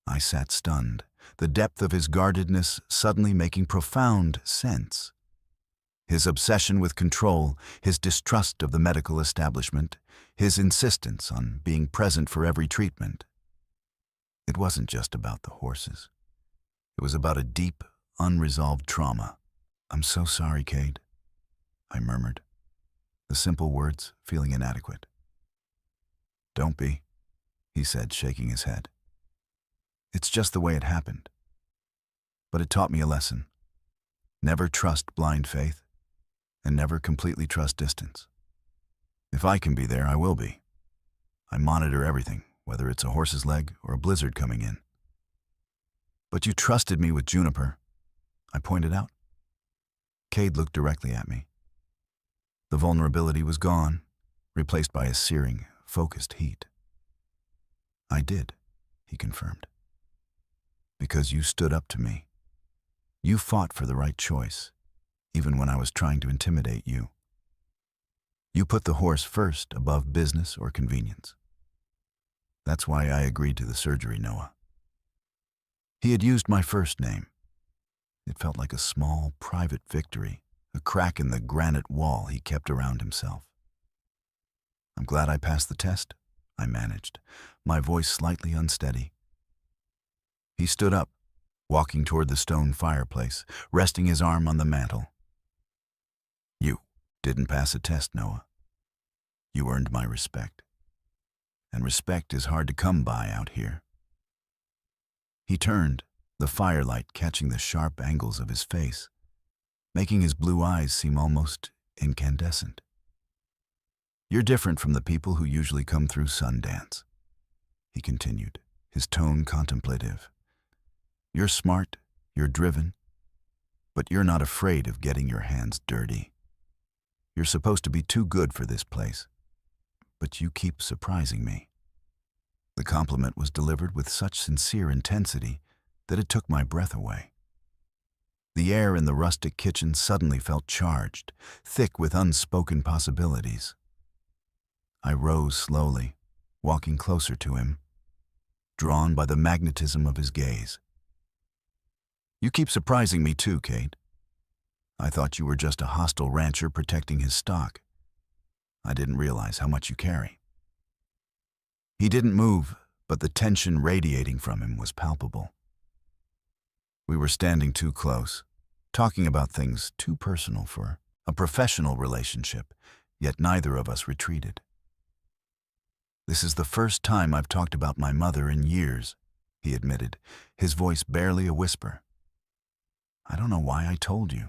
I sat stunned, the depth of his guardedness suddenly making profound sense. His obsession with control, his distrust of the medical establishment, his insistence on being present for every treatment. It wasn't just about the horses. It was about a deep, unresolved trauma. I'm so sorry, Cade, I murmured, the simple words feeling inadequate. Don't be, he said, shaking his head. It's just the way it happened. But it taught me a lesson. Never trust blind faith, and never completely trust distance. If I can be there, I will be. I monitor everything, whether it's a horse's leg or a blizzard coming in. But you trusted me with Juniper, I pointed out. Cade looked directly at me. The vulnerability was gone, replaced by a searing, focused heat. I did, he confirmed. Because you stood up to me. You fought for the right choice, even when I was trying to intimidate you. You put the horse first above business or convenience. That's why I agreed to the surgery, Noah. He had used my first name. It felt like a small, private victory, a crack in the granite wall he kept around himself. I'm glad I passed the test, I managed, my voice slightly unsteady. He stood up, walking toward the stone fireplace, resting his arm on the mantel. You didn't pass a test, Noah. You earned my respect. And respect is hard to come by out here. He turned, the firelight catching the sharp angles of his face, making his blue eyes seem almost incandescent. "You're different from the people who usually come through Sundance," he continued, his tone contemplative. "You're smart, you're driven, but you're not afraid of getting your hands dirty. You're supposed to be too good for this place, but you keep surprising me." The compliment was delivered with such sincere intensity that it took my breath away. The air in the rustic kitchen suddenly felt charged, thick with unspoken possibilities. I rose slowly, walking closer to him, drawn by the magnetism of his gaze. "You keep surprising me too, Cade. I thought you were just a hostile rancher protecting his stock. I didn't realize how much you carry." He didn't move, but the tension radiating from him was palpable. We were standing too close, talking about things too personal for a professional relationship, yet neither of us retreated. "This is the first time I've talked about my mother in years," he admitted, his voice barely a whisper. "I don't know why I told you."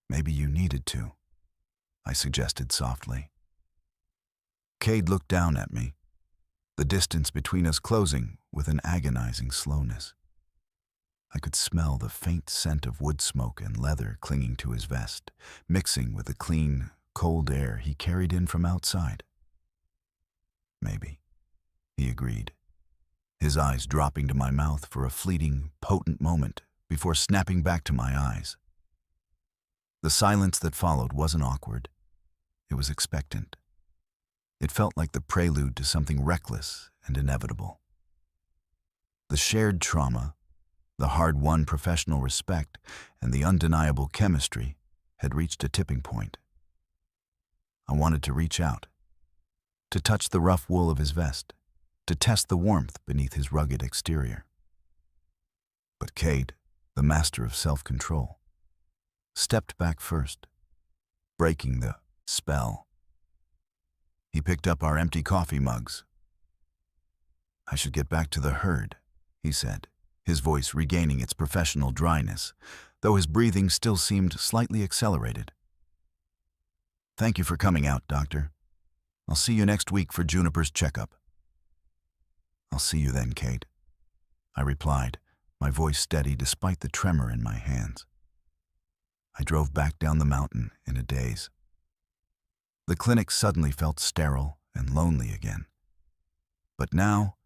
"Maybe you needed to," I suggested softly. Cade looked down at me, the distance between us closing with an agonizing slowness. I could smell the faint scent of wood smoke and leather clinging to his vest, mixing with the clean, cold air he carried in from outside. "Maybe," he agreed, his eyes dropping to my mouth for a fleeting, potent moment before snapping back to my eyes. The silence that followed wasn't awkward. It was expectant. It felt like the prelude to something reckless and inevitable. The shared trauma, the hard-won professional respect, and the undeniable chemistry had reached a tipping point. I wanted to reach out, to touch the rough wool of his vest, to test the warmth beneath his rugged exterior. But Cade, the master of self-control, stepped back first, breaking the spell. He picked up our empty coffee mugs. "I should get back to the herd," he said, his voice regaining its professional dryness, though his breathing still seemed slightly accelerated. "Thank you for coming out, Doctor. I'll see you next week for Juniper's checkup." "I'll see you then, Cade," I replied, my voice steady despite the tremor in my hands. I drove back down the mountain in a daze. The clinic suddenly felt sterile and lonely again. But now,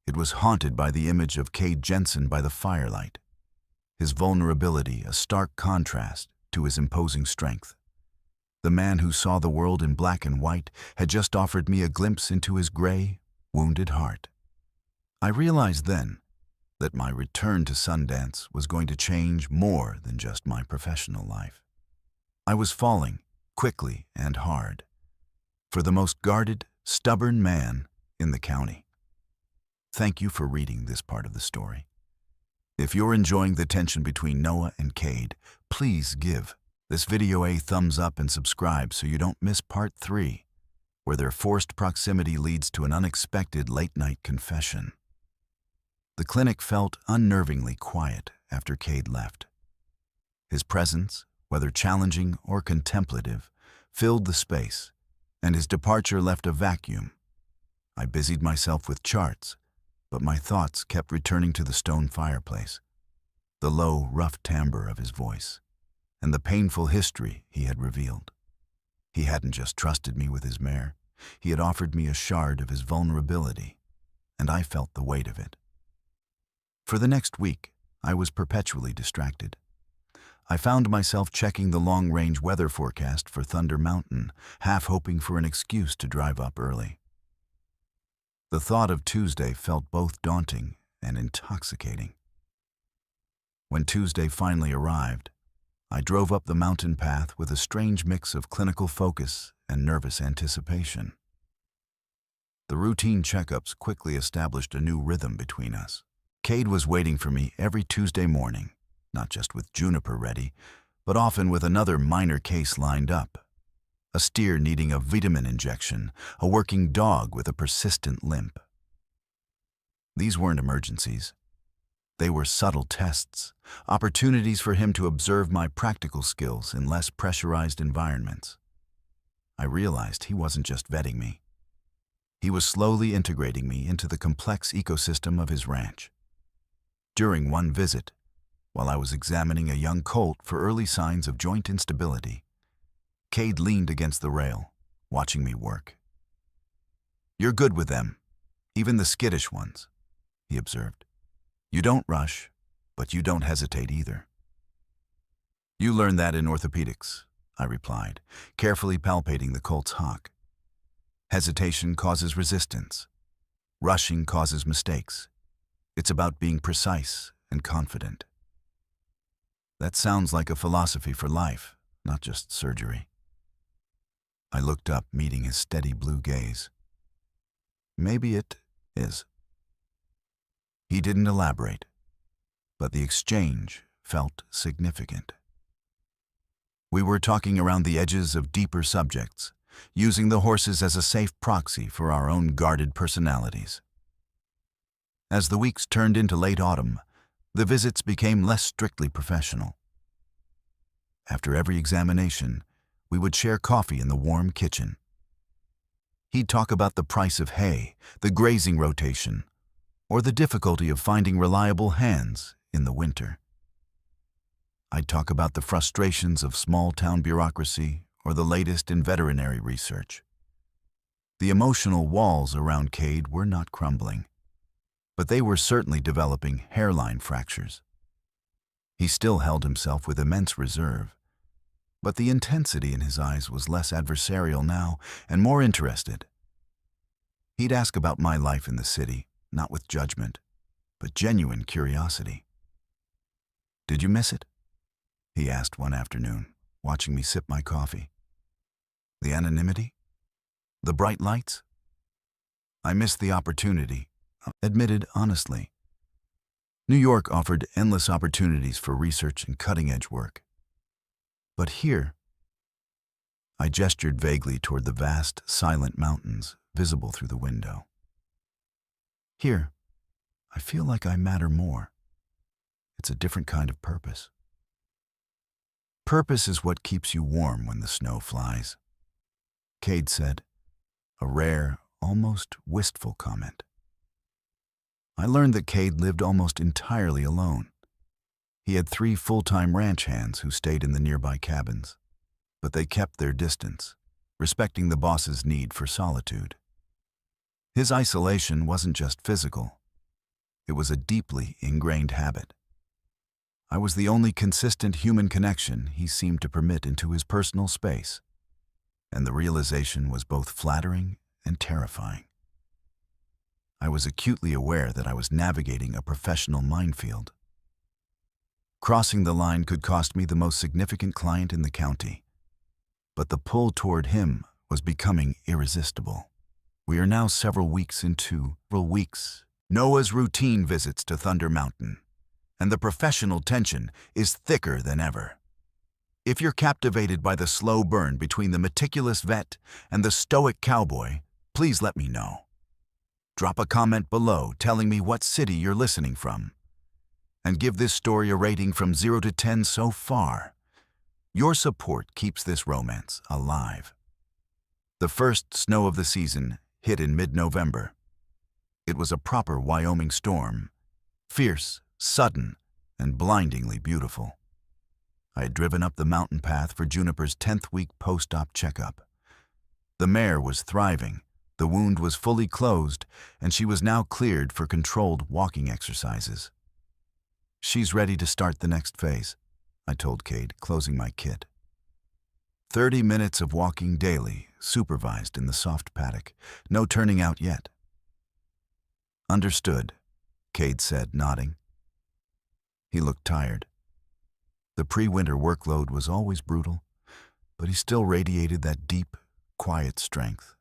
it was haunted by the image of Cade Jensen by the firelight, his vulnerability a stark contrast to his imposing strength. The man who saw the world in black and white had just offered me a glimpse into his gray, wounded heart. I realized then that my return to Sundance was going to change more than just my professional life. I was falling, quickly and hard, for the most guarded, stubborn man in the county. Thank you for reading this part of the story. If you're enjoying the tension between Noah and Cade, please give this video a thumbs up and subscribe so you don't miss part 3, where their forced proximity leads to an unexpected late-night confession. The clinic felt unnervingly quiet after Cade left. His presence, whether challenging or contemplative, filled the space, and his departure left a vacuum. I busied myself with charts, but my thoughts kept returning to the stone fireplace, the low, rough timbre of his voice, and the painful history he had revealed. He hadn't just trusted me with his mare, he had offered me a shard of his vulnerability, and I felt the weight of it. For the next week, I was perpetually distracted. I found myself checking the long-range weather forecast for Thunder Mountain, half hoping for an excuse to drive up early. The thought of Tuesday felt both daunting and intoxicating. When Tuesday finally arrived, I drove up the mountain path with a strange mix of clinical focus and nervous anticipation. The routine checkups quickly established a new rhythm between us. Cade was waiting for me every Tuesday morning, not just with Juniper ready, but often with another minor case lined up. A steer needing a vitamin injection, a working dog with a persistent limp. These weren't emergencies. They were subtle tests, opportunities for him to observe my practical skills in less pressurized environments. I realized he wasn't just vetting me. He was slowly integrating me into the complex ecosystem of his ranch. During one visit, while I was examining a young colt for early signs of joint instability, Cade leaned against the rail, watching me work. "You're good with them, even the skittish ones," he observed. "You don't rush, but you don't hesitate either." "You learned that in orthopedics," I replied, carefully palpating the colt's hock. "Hesitation causes resistance. Rushing causes mistakes. It's about being precise and confident." That sounds like a philosophy for life, not just surgery. I looked up, meeting his steady blue gaze. "Maybe it is." He didn't elaborate, but the exchange felt significant. We were talking around the edges of deeper subjects, using the horses as a safe proxy for our own guarded personalities. As the weeks turned into late autumn, the visits became less strictly professional. After every examination, we would share coffee in the warm kitchen. He'd talk about the price of hay, the grazing rotation, or the difficulty of finding reliable hands in the winter. I'd talk about the frustrations of small-town bureaucracy or the latest in veterinary research. The emotional walls around Cade were not crumbling, but they were certainly developing hairline fractures. He still held himself with immense reserve, but the intensity in his eyes was less adversarial now and more interested. He'd ask about my life in the city, not with judgment, but genuine curiosity. "Did you miss it?" he asked one afternoon, watching me sip my coffee. "The anonymity? The bright lights?" "I missed the opportunity," I admitted honestly. New York offered endless opportunities for research and cutting-edge work. But here, I gestured vaguely toward the vast, silent mountains visible through the window. "Here, I feel like I matter more. It's a different kind of purpose." "Purpose is what keeps you warm when the snow flies," Cade said, a rare, almost wistful comment. I learned that Cade lived almost entirely alone. He had 3 full-time ranch hands who stayed in the nearby cabins, but they kept their distance, respecting the boss's need for solitude. His isolation wasn't just physical. It was a deeply ingrained habit. I was the only consistent human connection he seemed to permit into his personal space, and the realization was both flattering and terrifying. I was acutely aware that I was navigating a professional minefield. Crossing the line could cost me the most significant client in the county, but the pull toward him was becoming irresistible. We are now several weeks into Noah's routine visits to Thunder Mountain, and the professional tension is thicker than ever. If you're captivated by the slow burn between the meticulous vet and the stoic cowboy, please let me know. Drop a comment below telling me what city you're listening from, and give this story a rating from 0 to 10 so far. Your support keeps this romance alive. The first snow of the season hit in mid-November. It was a proper Wyoming storm, fierce, sudden, and blindingly beautiful. I had driven up the mountain path for Juniper's 10th week post-op checkup. The mare was thriving, the wound was fully closed, and she was now cleared for controlled walking exercises. "She's ready to start the next phase," I told Cade, closing my kit. 30 minutes of walking daily, supervised in the soft paddock. No turning out yet. "Understood," Cade said, nodding. He looked tired. The pre-winter workload was always brutal, but he still radiated that deep, quiet strength.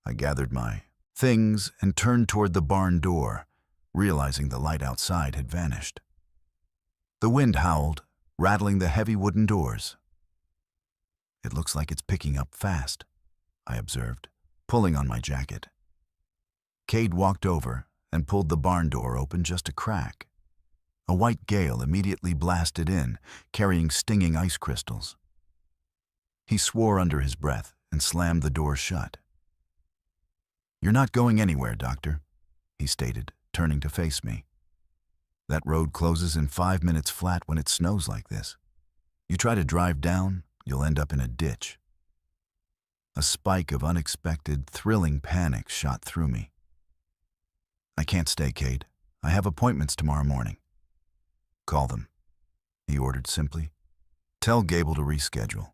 I gathered my things and turned toward the barn door, realizing the light outside had vanished. The wind howled, rattling the heavy wooden doors. "It looks like it's picking up fast," I observed, pulling on my jacket. Cade walked over and pulled the barn door open just a crack. A white gale immediately blasted in, carrying stinging ice crystals. He swore under his breath and slammed the door shut. "You're not going anywhere, Doctor," he stated, turning to face me. "That road closes in 5 minutes flat when it snows like this. You try to drive down, you'll end up in a ditch." A spike of unexpected, thrilling panic shot through me. "I can't stay, Cade. I have appointments tomorrow morning." "Call them," he ordered simply. "Tell Gable to reschedule.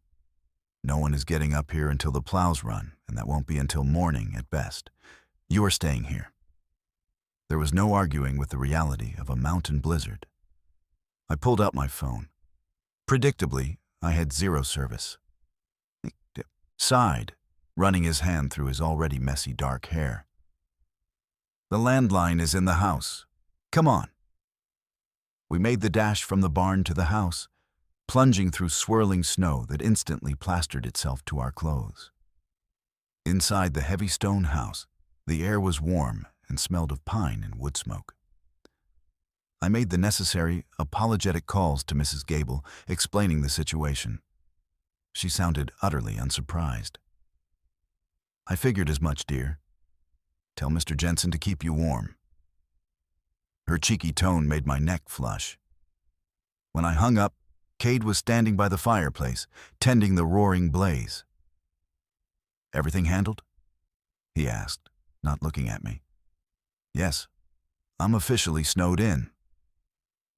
No one is getting up here until the plows run, and that won't be until morning at best. You are staying here." There was no arguing with the reality of a mountain blizzard. I pulled out my phone. Predictably, I had 0 service. He sighed, running his hand through his already messy dark hair. "The landline is in the house. Come on." We made the dash from the barn to the house, plunging through swirling snow that instantly plastered itself to our clothes. Inside the heavy stone house, the air was warm and smelled of pine and wood smoke. I made the necessary, apologetic calls to Mrs. Gable, explaining the situation. She sounded utterly unsurprised. "I figured as much, dear. Tell Mr. Jensen to keep you warm." Her cheeky tone made my neck flush. When I hung up, Cade was standing by the fireplace, tending the roaring blaze. "Everything handled?" he asked, not looking at me. "Yes, I'm officially snowed in."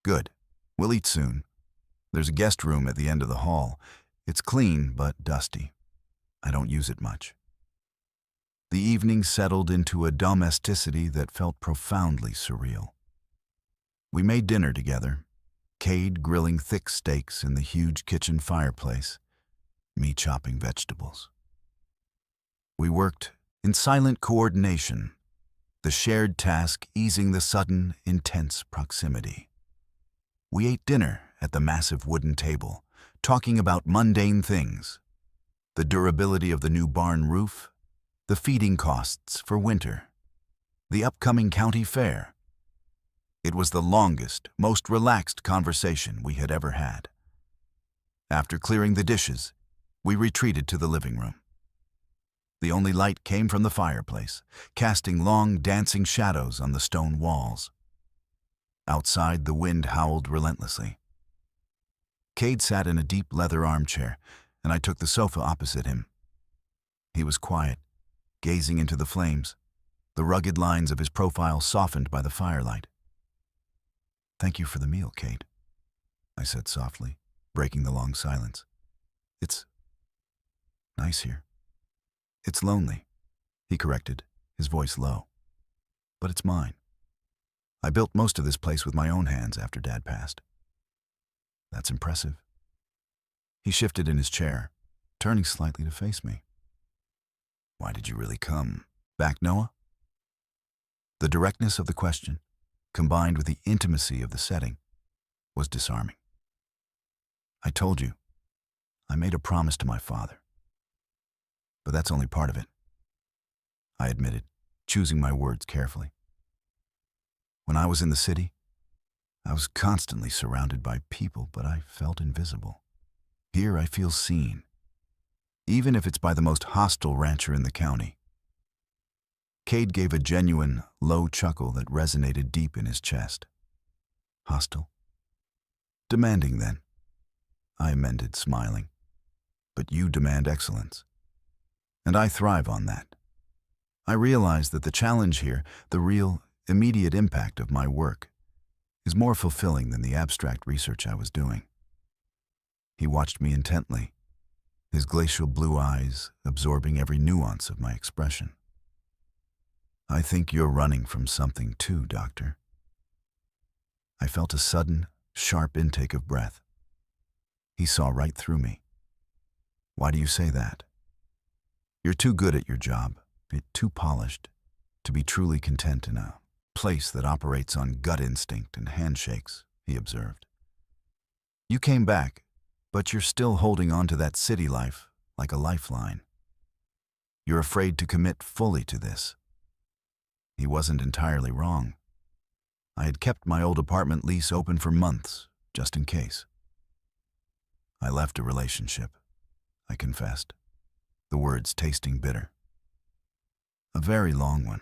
"Good. We'll eat soon. There's a guest room at the end of the hall. It's clean but dusty. I don't use it much." The evening settled into a domesticity that felt profoundly surreal. We made dinner together, Cade grilling thick steaks in the huge kitchen fireplace, me chopping vegetables. We worked in silent coordination, the shared task easing the sudden, intense proximity. We ate dinner at the massive wooden table, talking about mundane things: the durability of the new barn roof, the feeding costs for winter, the upcoming county fair. It was the longest, most relaxed conversation we had ever had. After clearing the dishes, we retreated to the living room. The only light came from the fireplace, casting long, dancing shadows on the stone walls. Outside, the wind howled relentlessly. Cade sat in a deep leather armchair, and I took the sofa opposite him. He was quiet, gazing into the flames, the rugged lines of his profile softened by the firelight. "Thank you for the meal, Cade," I said softly, breaking the long silence. "It's nice here." "It's lonely," he corrected, his voice low. "But it's mine. I built most of this place with my own hands after Dad passed." "That's impressive." He shifted in his chair, turning slightly to face me. "Why did you really come back, Noah?" The directness of the question, combined with the intimacy of the setting, was disarming. "I told you, I made a promise to my father. But that's only part of it," I admitted, choosing my words carefully. "When I was in the city, I was constantly surrounded by people, but I felt invisible. Here I feel seen, even if it's by the most hostile rancher in the county." Cade gave a genuine, low chuckle that resonated deep in his chest. "Hostile? Demanding, then," I amended, smiling. "But you demand excellence, and I thrive on that. I realize that the challenge here, the real, immediate impact of my work, is more fulfilling than the abstract research I was doing." He watched me intently, his glacial blue eyes absorbing every nuance of my expression. "I think you're running from something too, Doctor." I felt a sudden, sharp intake of breath. He saw right through me. "Why do you say that?" "You're too good at your job, too polished, to be truly content in a place that operates on gut instinct and handshakes," he observed. "You came back, but you're still holding on to that city life like a lifeline. You're afraid to commit fully to this." He wasn't entirely wrong. I had kept my old apartment lease open for months, just in case. I left a relationship, I confessed, the words tasting bitter. A very long one.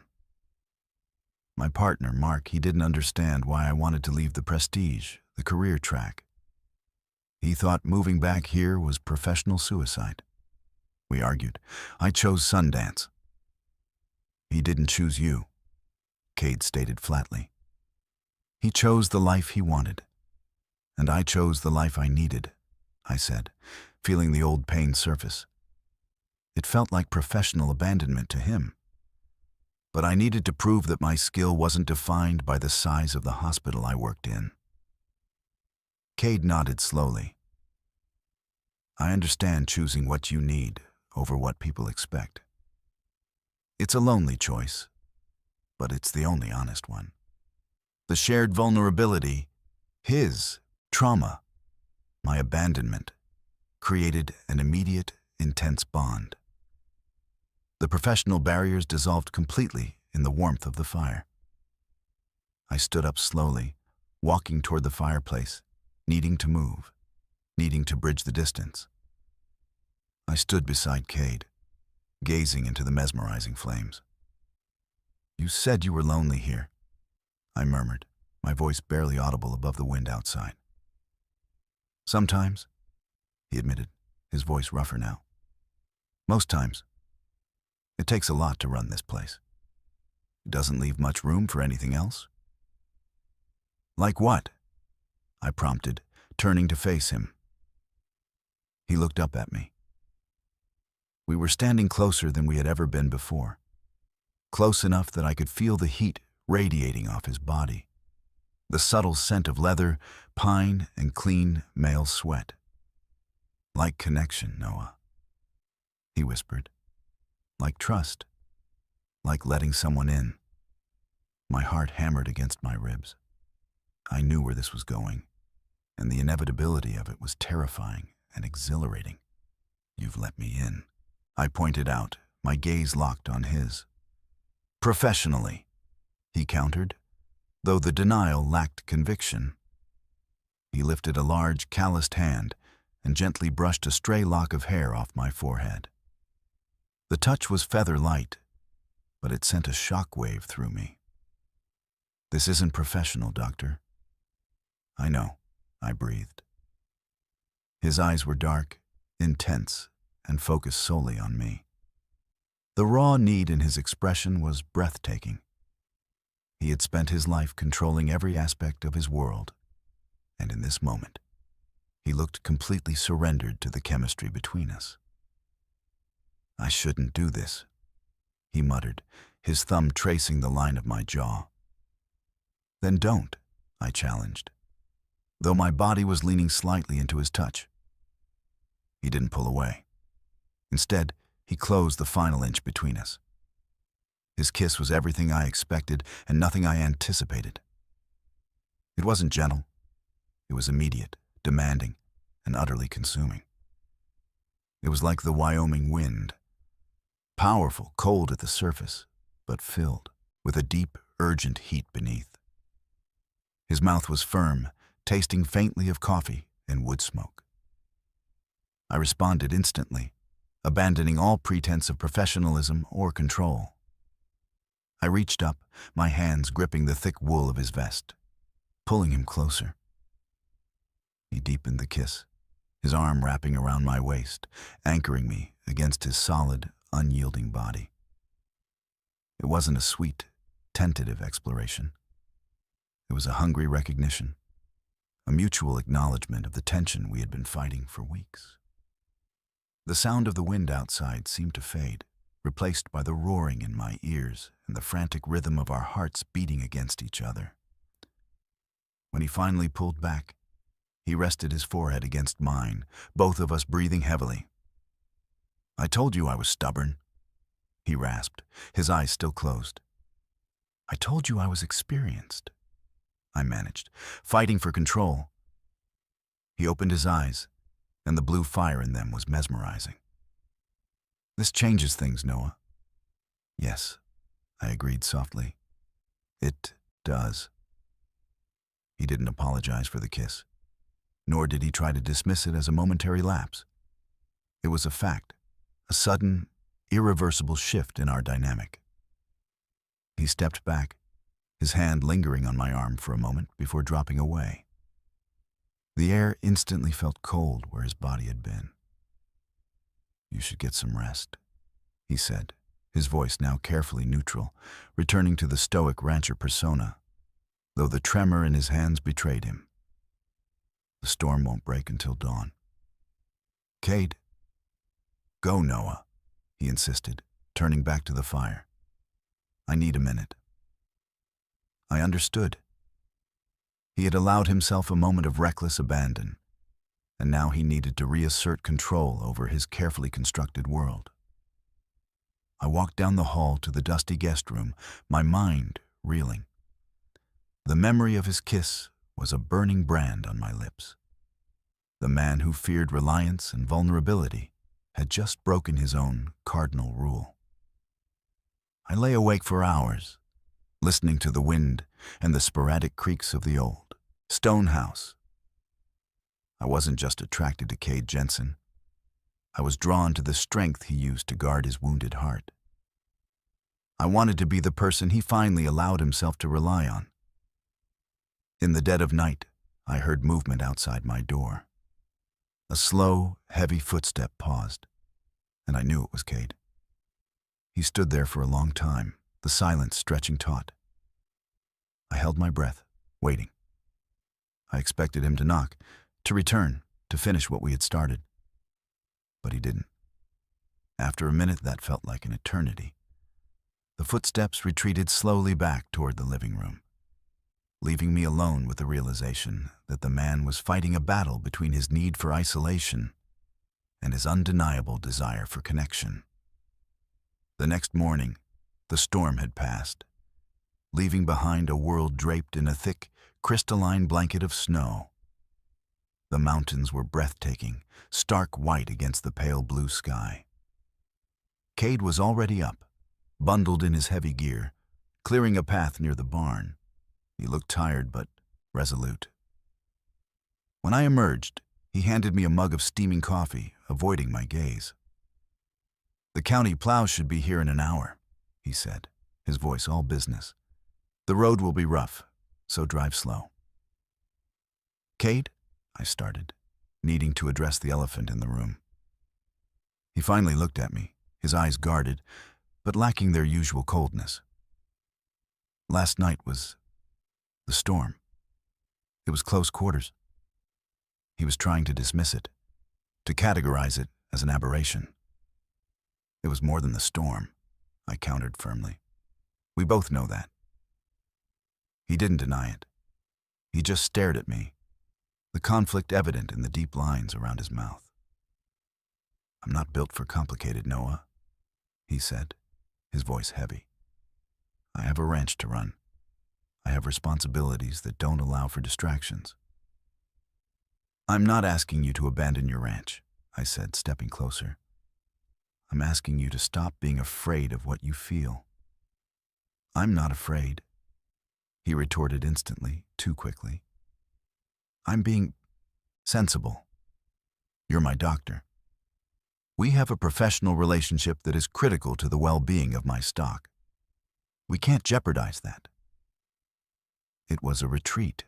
My partner, Mark, he didn't understand why I wanted to leave the prestige, the career track. He thought moving back here was professional suicide. We argued. I chose Sundance. He didn't choose you, Cade stated flatly. He chose the life he wanted. And I chose the life I needed, I said, feeling the old pain surface. It felt like professional abandonment to him. But I needed to prove that my skill wasn't defined by the size of the hospital I worked in. Cade nodded slowly. I understand choosing what you need over what people expect. It's a lonely choice, but it's the only honest one. The shared vulnerability, his trauma, my abandonment, created an immediate, intense bond. The professional barriers dissolved completely in the warmth of the fire. I stood up slowly, walking toward the fireplace, needing to move, needing to bridge the distance. I stood beside Cade, gazing into the mesmerizing flames. You said you were lonely here, I murmured, my voice barely audible above the wind outside. Sometimes, he admitted, his voice rougher now. Most times. It takes a lot to run this place. It doesn't leave much room for anything else. Like what? I prompted, turning to face him. He looked up at me. We were standing closer than we had ever been before, close enough that I could feel the heat radiating off his body, the subtle scent of leather, pine, and clean male sweat. Like connection, Noah, he whispered. Like trust, like letting someone in. My heart hammered against my ribs. I knew where this was going, and the inevitability of it was terrifying and exhilarating. You've let me in, I pointed out, my gaze locked on his. Professionally, he countered, though the denial lacked conviction. He lifted a large, calloused hand and gently brushed a stray lock of hair off my forehead. The touch was feather light, but it sent a shock wave through me. This isn't professional, Doctor. I know, I breathed. His eyes were dark, intense, and focused solely on me. The raw need in his expression was breathtaking. He had spent his life controlling every aspect of his world, and in this moment, he looked completely surrendered to the chemistry between us. I shouldn't do this, he muttered, his thumb tracing the line of my jaw. Then don't, I challenged, though my body was leaning slightly into his touch. He didn't pull away. Instead, he closed the final inch between us. His kiss was everything I expected and nothing I anticipated. It wasn't gentle. It was immediate, demanding, and utterly consuming. It was like the Wyoming wind. Powerful, cold at the surface, but filled with a deep, urgent heat beneath. His mouth was firm, tasting faintly of coffee and wood smoke. I responded instantly, abandoning all pretense of professionalism or control. I reached up, my hands gripping the thick wool of his vest, pulling him closer. He deepened the kiss, his arm wrapping around my waist, anchoring me against his solid, unyielding body. It wasn't a sweet, tentative exploration. It was a hungry recognition, a mutual acknowledgement of the tension we had been fighting for weeks. The sound of the wind outside seemed to fade, replaced by the roaring in my ears and the frantic rhythm of our hearts beating against each other. When he finally pulled back, he rested his forehead against mine, both of us breathing heavily. I told you I was stubborn, he rasped, his eyes still closed. I told you I was experienced, I managed, fighting for control. He opened his eyes, and the blue fire in them was mesmerizing. This changes things, Noah. Yes, I agreed softly. It does. He didn't apologize for the kiss, nor did he try to dismiss it as a momentary lapse. It was a fact, a sudden, irreversible shift in our dynamic. He stepped back, his hand lingering on my arm for a moment before dropping away. The air instantly felt cold where his body had been. "You should get some rest," he said, his voice now carefully neutral, returning to the stoic rancher persona, though the tremor in his hands betrayed him. "The storm won't break until dawn." "Cade." "Go, Noah," he insisted, turning back to the fire. "I need a minute." I understood. He had allowed himself a moment of reckless abandon, and now he needed to reassert control over his carefully constructed world. I walked down the hall to the dusty guest room, my mind reeling. The memory of his kiss was a burning brand on my lips. The man who feared reliance and vulnerability had just broken his own cardinal rule. I lay awake for hours, listening to the wind and the sporadic creaks of the old stone house. I wasn't just attracted to Cade Jensen. I was drawn to the strength he used to guard his wounded heart. I wanted to be the person he finally allowed himself to rely on. In the dead of night, I heard movement outside my door. A slow, heavy footstep paused, and I knew it was Cade. He stood there for a long time, the silence stretching taut. I held my breath, waiting. I expected him to knock, to return, to finish what we had started. But he didn't. After a minute that felt like an eternity, the footsteps retreated slowly back toward the living room, leaving me alone with the realization that the man was fighting a battle between his need for isolation and his undeniable desire for connection. The next morning, the storm had passed, leaving behind a world draped in a thick, crystalline blanket of snow. The mountains were breathtaking, stark white against the pale blue sky. Cade was already up, bundled in his heavy gear, clearing a path near the barn. He looked tired but resolute. When I emerged, he handed me a mug of steaming coffee, avoiding my gaze. "The county plows should be here in an hour," he said, his voice all business. "The road will be rough, so drive slow." "Cade," I started, needing to address the elephant in the room. He finally looked at me, his eyes guarded, but lacking their usual coldness. "Last night was the storm. It was close quarters." He was trying to dismiss it, to categorize it as an aberration. "It was more than the storm," I countered firmly. "We both know that." He didn't deny it. He just stared at me, the conflict evident in the deep lines around his mouth. "I'm not built for complicated, Noah," he said, his voice heavy. "I have a ranch to run. I have responsibilities that don't allow for distractions." "I'm not asking you to abandon your ranch," I said, stepping closer. "I'm asking you to stop being afraid of what you feel." "I'm not afraid," he retorted instantly, too quickly. "I'm being sensible. You're my doctor. We have a professional relationship that is critical to the well-being of my stock. We can't jeopardize that." It was a retreat,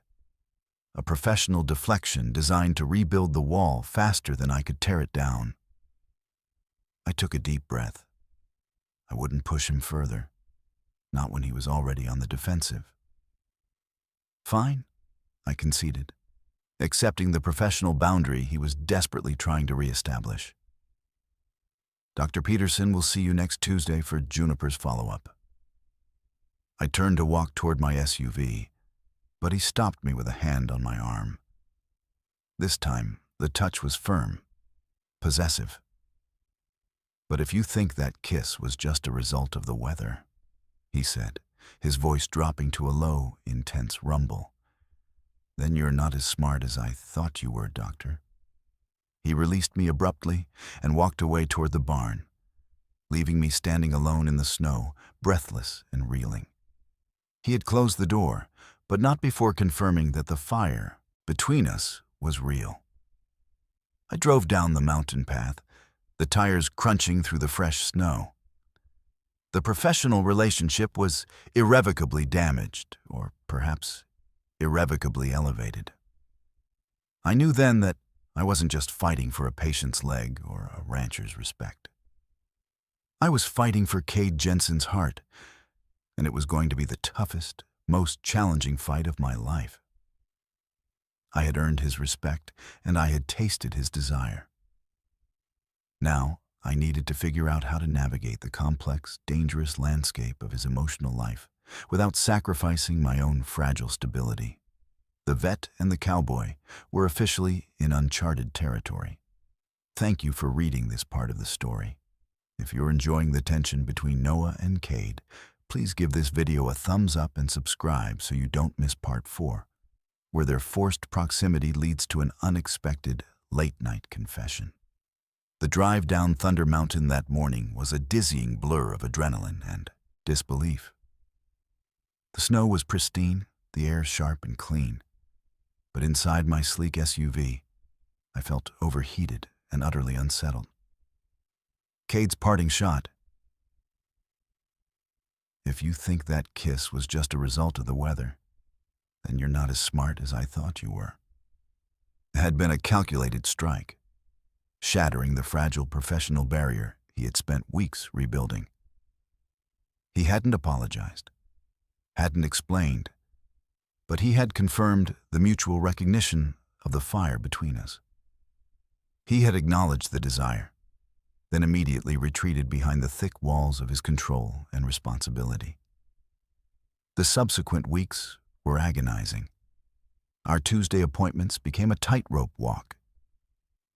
a professional deflection designed to rebuild the wall faster than I could tear it down. I took a deep breath. I wouldn't push him further, not when he was already on the defensive. "Fine," I conceded, accepting the professional boundary he was desperately trying to reestablish. "Dr. Peterson will see you next Tuesday for Juniper's follow-up." I turned to walk toward my SUV, but he stopped me with a hand on my arm. This time, the touch was firm, possessive. "But if you think that kiss was just a result of the weather," he said, his voice dropping to a low, intense rumble, "then you're not as smart as I thought you were, Doctor." He released me abruptly and walked away toward the barn, leaving me standing alone in the snow, breathless and reeling. He had closed the door, but not before confirming that the fire between us was real. I drove down the mountain path, the tires crunching through the fresh snow. The professional relationship was irrevocably damaged, or perhaps irrevocably elevated. I knew then that I wasn't just fighting for a patient's leg or a rancher's respect. I was fighting for Cade Jensen's heart, and it was going to be the toughest, most challenging fight of my life. I had earned his respect, and I had tasted his desire. Now, I needed to figure out how to navigate the complex, dangerous landscape of his emotional life without sacrificing my own fragile stability. The vet and the cowboy were officially in uncharted territory. Thank you for reading this part of the story. If you're enjoying the tension between Noah and Cade, please give this video a thumbs up and subscribe so you don't miss part 4, where their forced proximity leads to an unexpected late-night confession. The drive down Thunder Mountain that morning was a dizzying blur of adrenaline and disbelief. The snow was pristine, the air sharp and clean, but inside my sleek SUV, I felt overheated and utterly unsettled. Cade's parting shot. If you think that kiss was just a result of the weather, then you're not as smart as I thought you were. It had been a calculated strike, shattering the fragile professional barrier he had spent weeks rebuilding. He hadn't apologized, hadn't explained, but he had confirmed the mutual recognition of the fire between us. He had acknowledged the desire, then immediately retreated behind the thick walls of his control and responsibility. The subsequent weeks were agonizing. Our Tuesday appointments became a tightrope walk.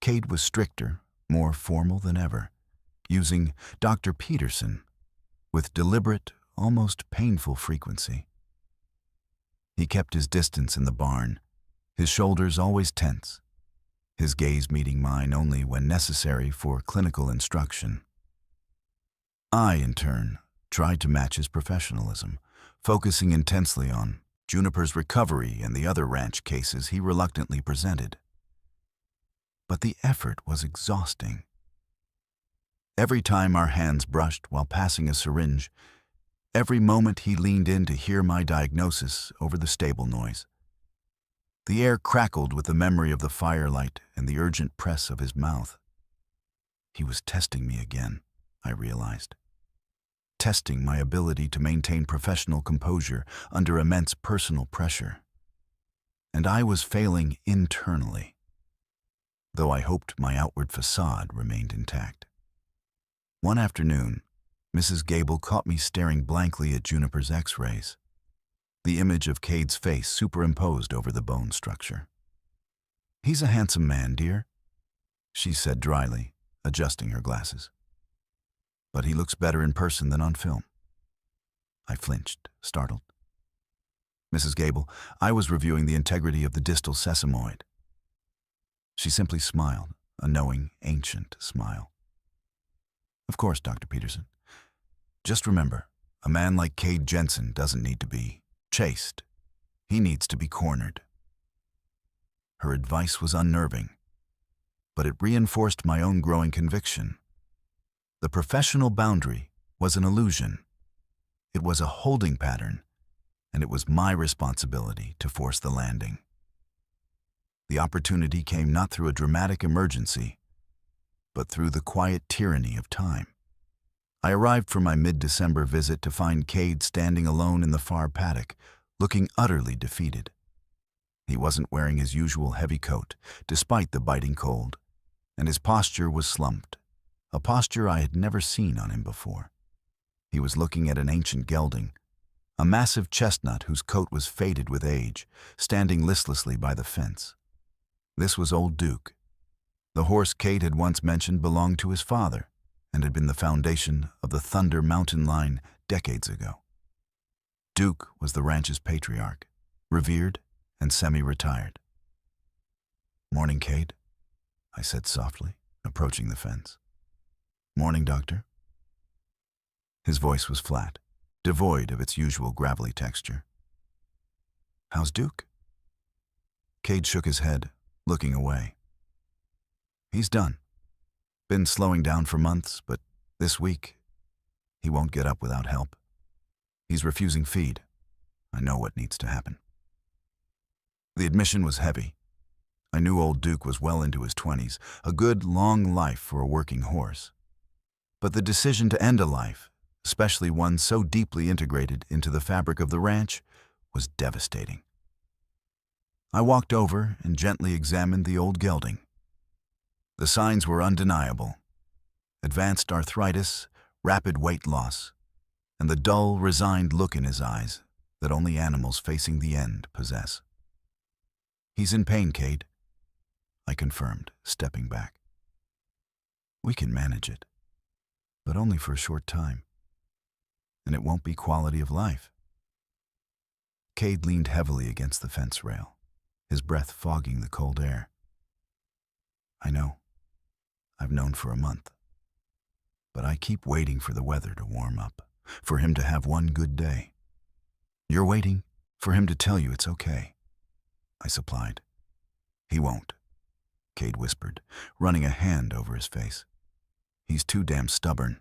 Cade was stricter, more formal than ever, using Dr. Peterson with deliberate, almost painful frequency. He kept his distance in the barn, his shoulders always tense, his gaze meeting mine only when necessary for clinical instruction. I, in turn, tried to match his professionalism, focusing intensely on Juniper's recovery and the other ranch cases he reluctantly presented. But the effort was exhausting. Every time our hands brushed while passing a syringe, every moment he leaned in to hear my diagnosis over the stable noise. The air crackled with the memory of the firelight and the urgent press of his mouth. He was testing me again, I realized. Testing my ability to maintain professional composure under immense personal pressure. And I was failing internally, though I hoped my outward facade remained intact. One afternoon, Mrs. Gable caught me staring blankly at Juniper's x-rays, the image of Cade's face superimposed over the bone structure. "He's a handsome man, dear," she said dryly, adjusting her glasses. "But he looks better in person than on film." I flinched, startled. "Mrs. Gable, I was reviewing the integrity of the distal sesamoid." She simply smiled, a knowing, ancient smile. "Of course, Dr. Peterson. Just remember, a man like Cade Jensen doesn't need to be chased. He needs to be cornered." Her advice was unnerving, but it reinforced my own growing conviction. The professional boundary was an illusion. It was a holding pattern, and it was my responsibility to force the landing. The opportunity came not through a dramatic emergency, but through the quiet tyranny of time. I arrived for my mid-December visit to find Cade standing alone in the far paddock, looking utterly defeated. He wasn't wearing his usual heavy coat, despite the biting cold, and his posture was slumped, a posture I had never seen on him before. He was looking at an ancient gelding, a massive chestnut whose coat was faded with age, standing listlessly by the fence. This was old Duke. The horse Cade had once mentioned belonged to his father, and had been the foundation of the Thunder Mountain line decades ago. Duke was the ranch's patriarch, revered and semi-retired. "Morning, Cade," I said softly, approaching the fence. "Morning, Doctor." His voice was flat, devoid of its usual gravelly texture. How's Duke? Cade shook his head, looking away. He's done. Been slowing down for months, but this week, he won't get up without help. He's refusing feed. I know what needs to happen. The admission was heavy. I knew old Duke was well into his 20s, a good, long life for a working horse. But the decision to end a life, especially one so deeply integrated into the fabric of the ranch, was devastating. I walked over and gently examined the old gelding. The signs were undeniable: advanced arthritis, rapid weight loss, and the dull, resigned look in his eyes that only animals facing the end possess. He's in pain, Cade, I confirmed, stepping back. We can manage it, but only for a short time, and it won't be quality of life. Cade leaned heavily against the fence rail, his breath fogging the cold air. I know. I've known for a month. But I keep waiting for the weather to warm up, for him to have one good day. You're waiting for him to tell you it's okay, I supplied. He won't, Cade whispered, running a hand over his face. He's too damn stubborn.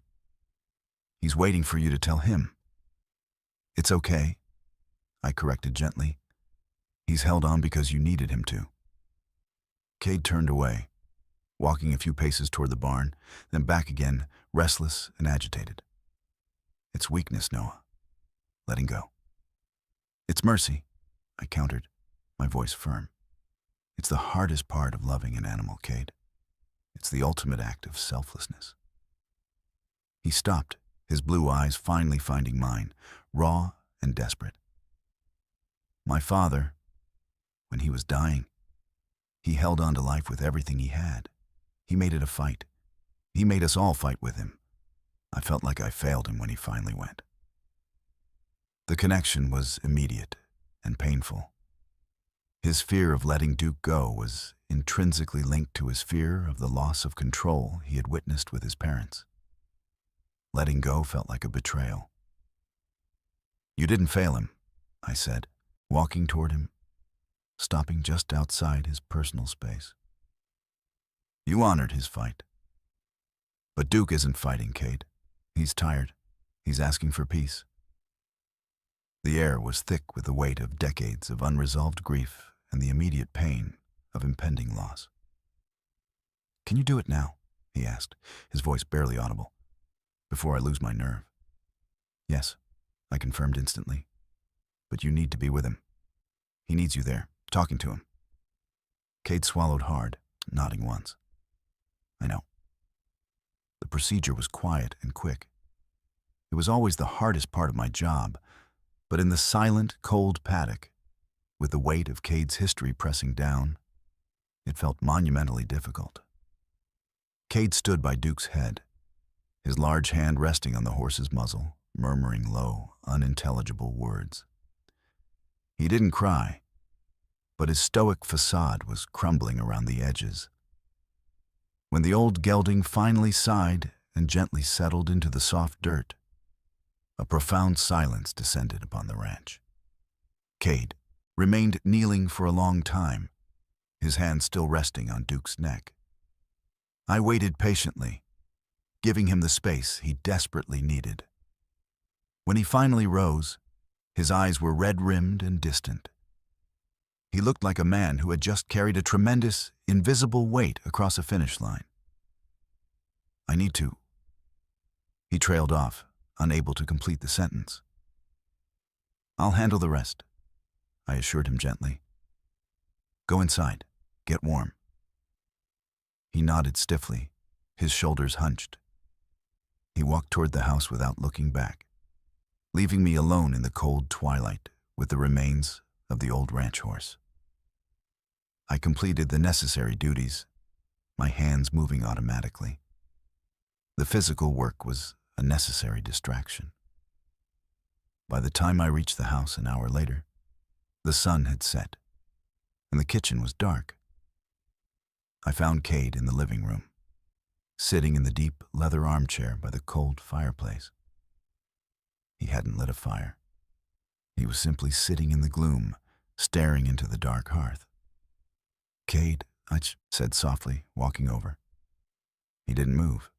He's waiting for you to tell him. It's okay, I corrected gently. He's held on because you needed him to. Cade turned away, walking a few paces toward the barn, then back again, restless and agitated. It's weakness, Noah. Letting go. It's mercy, I countered, my voice firm. It's the hardest part of loving an animal, Cade. It's the ultimate act of selflessness. He stopped, his blue eyes finally finding mine, raw and desperate. My father, when he was dying, he held on to life with everything he had. He made it a fight. He made us all fight with him. I felt like I failed him when he finally went. The connection was immediate and painful. His fear of letting Duke go was intrinsically linked to his fear of the loss of control he had witnessed with his parents. Letting go felt like a betrayal. You didn't fail him, I said, walking toward him, stopping just outside his personal space. You honored his fight. But Duke isn't fighting, Cade. He's tired. He's asking for peace. The air was thick with the weight of decades of unresolved grief and the immediate pain of impending loss. Can you do it now? He asked, his voice barely audible. Before I lose my nerve. Yes, I confirmed instantly. But you need to be with him. He needs you there, talking to him. Cade swallowed hard, nodding once. I know. The procedure was quiet and quick. It was always the hardest part of my job, but in the silent, cold paddock, with the weight of Cade's history pressing down, it felt monumentally difficult. Cade stood by Duke's head, his large hand resting on the horse's muzzle, murmuring low, unintelligible words. He didn't cry, but his stoic facade was crumbling around the edges. When the old gelding finally sighed and gently settled into the soft dirt, a profound silence descended upon the ranch. Cade remained kneeling for a long time, his hand still resting on Duke's neck. I waited patiently, giving him the space he desperately needed. When he finally rose, his eyes were red-rimmed and distant. He looked like a man who had just carried a tremendous, invisible weight across a finish line. I need to. He trailed off, unable to complete the sentence. I'll handle the rest, I assured him gently. Go inside. Get warm. He nodded stiffly, his shoulders hunched. He walked toward the house without looking back, leaving me alone in the cold twilight with the remains of the old ranch horse. I completed the necessary duties, my hands moving automatically. The physical work was a necessary distraction. By the time I reached the house an hour later, the sun had set, and the kitchen was dark. I found Cade in the living room, sitting in the deep leather armchair by the cold fireplace. He hadn't lit a fire. He was simply sitting in the gloom, staring into the dark hearth. "Cade," I said softly, walking over. He didn't move.